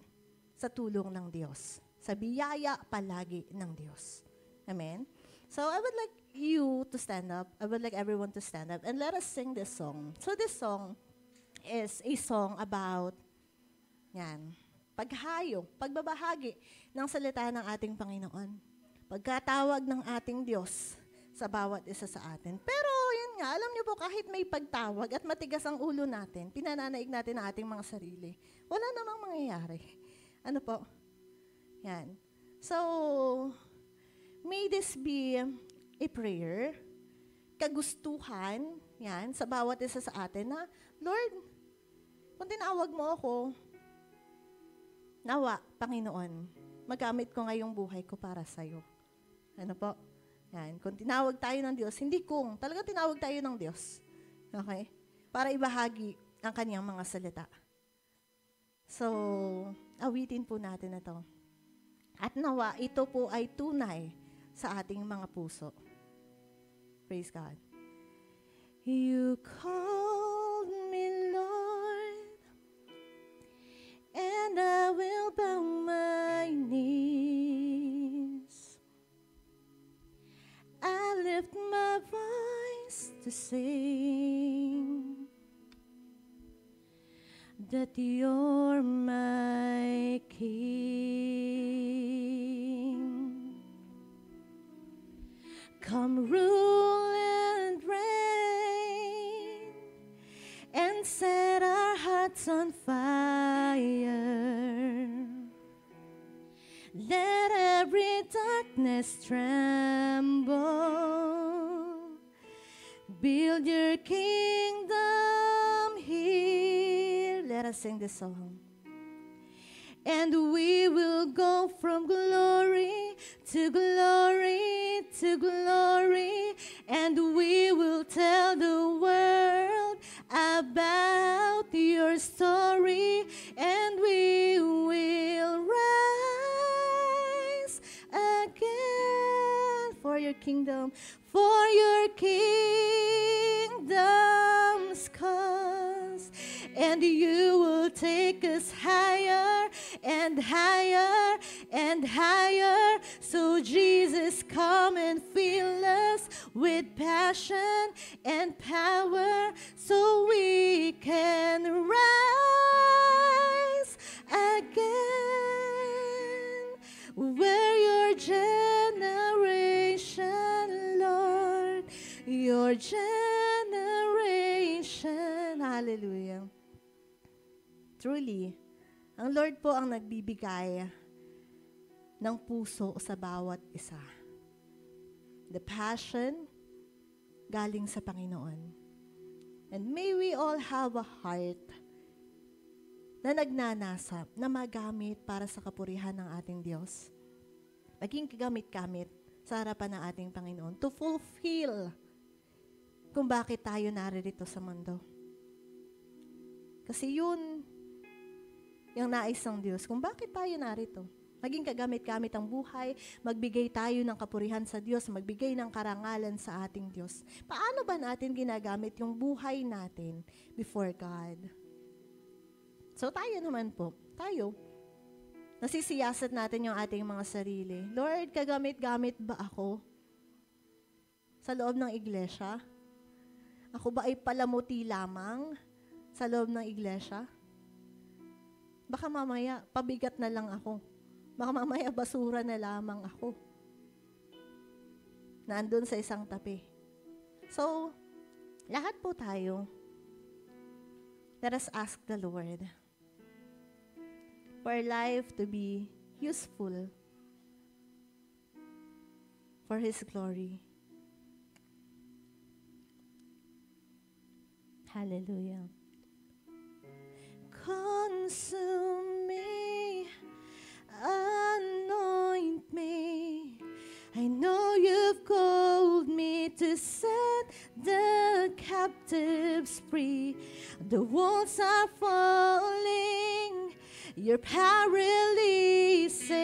sa tulong ng Diyos. Sa biyaya palagi ng Diyos. Amen? So I would like you to stand up. I would like everyone to stand up and let us sing this song. So this song is a song about pagbabahagi ng salita ng ating Panginoon. Pagkatawag ng ating Diyos sa bawat isa sa atin. Pero yun nga, alam niyo po, kahit may pagtawag at matigas ang ulo natin, pinananaig natin ang ating mga sarili, wala namang mangyayari. Ano po? Yan. So, may this be a prayer, kagustuhan, yan, sa bawat isa sa atin na, Lord, kung tinawag mo ako, nawa, Panginoon, magamit ko ngayong buhay ko para sa'yo. Ano po? Yan. Kung tinawag tayo ng Diyos, talagang tinawag tayo ng Diyos. Okay? Para ibahagi ang kaniyang mga salita. So, awitin po natin ito. At nawa, ito po ay tunay sa ating mga puso. Praise God. You called me, Lord, and I will bow my knees. I lift my voice to sing that you're my King. Come rule and reign and set our hearts on fire. Let every darkness tremble. Build your kingdom here. Let us sing this song. And we will go from glory to glory to glory, and we will tell the world about your story, and we will rise again for your kingdom, for your kingdom's cause. And and you will take us higher and higher and higher. So Jesus, come and fill us with passion and power, so we can rise again. We're your generation, Lord, your generation. Hallelujah. Truly, ang Lord po ang nagbibigay ng puso sa bawat isa. The passion galing sa Panginoon. And may we all have a heart na nagnanasap, na magamit para sa kapurihan ng ating Diyos. Maging kagamit-gamit sa harapan ng ating Panginoon to fulfill kung bakit tayo naririto sa mundo. Kasi yun yung nais ng Diyos, kung bakit tayo narito. Maging kagamit-gamit ang buhay, magbigay tayo ng kapurihan sa Diyos, magbigay ng karangalan sa ating Diyos. Paano ba natin ginagamit yung buhay natin before God? So tayo naman po, nasisiyasat natin yung ating mga sarili. Lord, kagamit-gamit ba ako sa loob ng iglesia? Ako ba ay palamuti lamang sa loob ng iglesia? Baka mamaya, pabigat na lang ako. Baka mamaya, basura na lamang ako. Nandun sa isang tabi. So, lahat po tayo, let us ask the Lord for life to be useful for His glory. Hallelujah. Consume me, anoint me. I know you've called me to set the captives free. The walls are falling, your power releasing.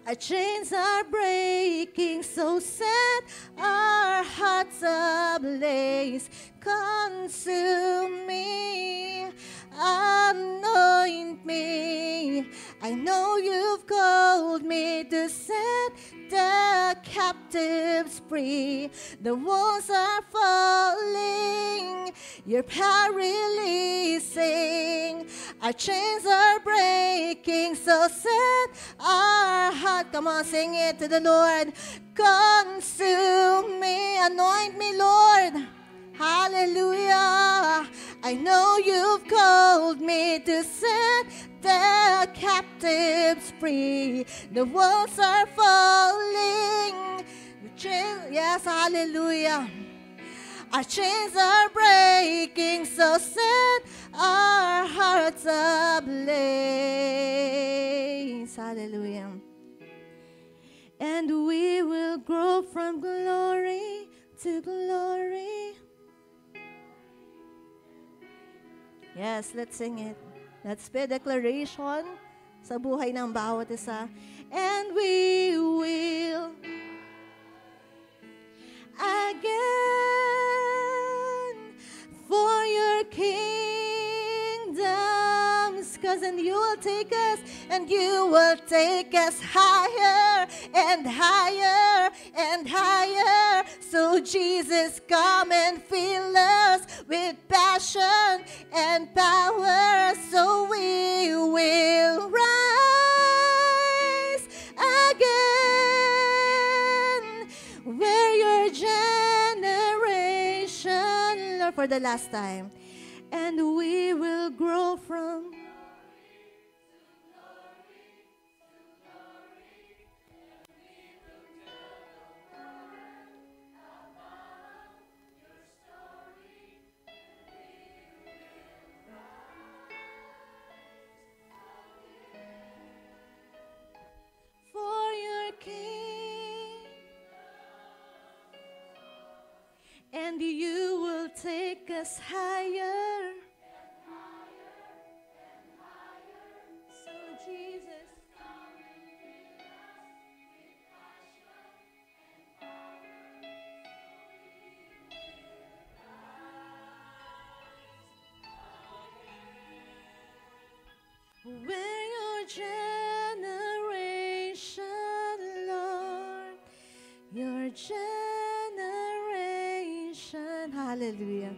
Our chains are breaking, so set our hearts ablaze. Consume me, anoint me. I know you've called me to set the captives free. The walls are falling, your power releasing. Our chains are breaking, so set our heart. Come on, sing it to the Lord. Consume me, anoint me, Lord. Hallelujah. I know you've called me to set the captives free. The walls are falling. Yes, hallelujah. Our chains are breaking, so set our hearts ablaze. Hallelujah. And we will grow from glory to glory. Yes, let's sing it. Let's be a declaration sa buhay ng bawat isa. And we will again for your kingdoms, 'cause and you will take us higher and higher and higher. So Jesus, come and fill us with passion and power, so we will rise again. We're your generation, Lord, for the last time. And we will grow from and you will take us higher. So Jesus, We're your generation, Lord. Your generation. Hallelujah.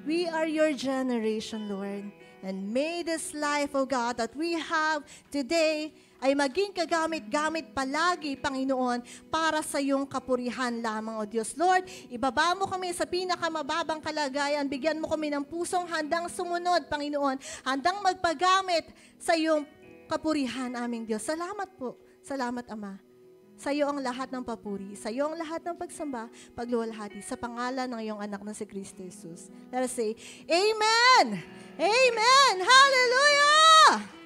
We are your generation, Lord. And may this life, O God, that we have today ay maging kagamit-gamit palagi, Panginoon, para sa iyong kapurihan lamang, O Diyos. Lord, ibaba mo kami sa pinakamababang kalagayan. Bigyan mo kami ng pusong handang sumunod, Panginoon. Handang magpagamit sa iyong kapurihan, aming Diyos. Salamat po. Salamat, Ama. Sa iyo ang lahat ng papuri. Sa iyo ang lahat ng pagsamba, pagluwalhati. Sa pangalan ng iyong anak na si Kristo Jesus. Let us say, Amen! Amen! Hallelujah!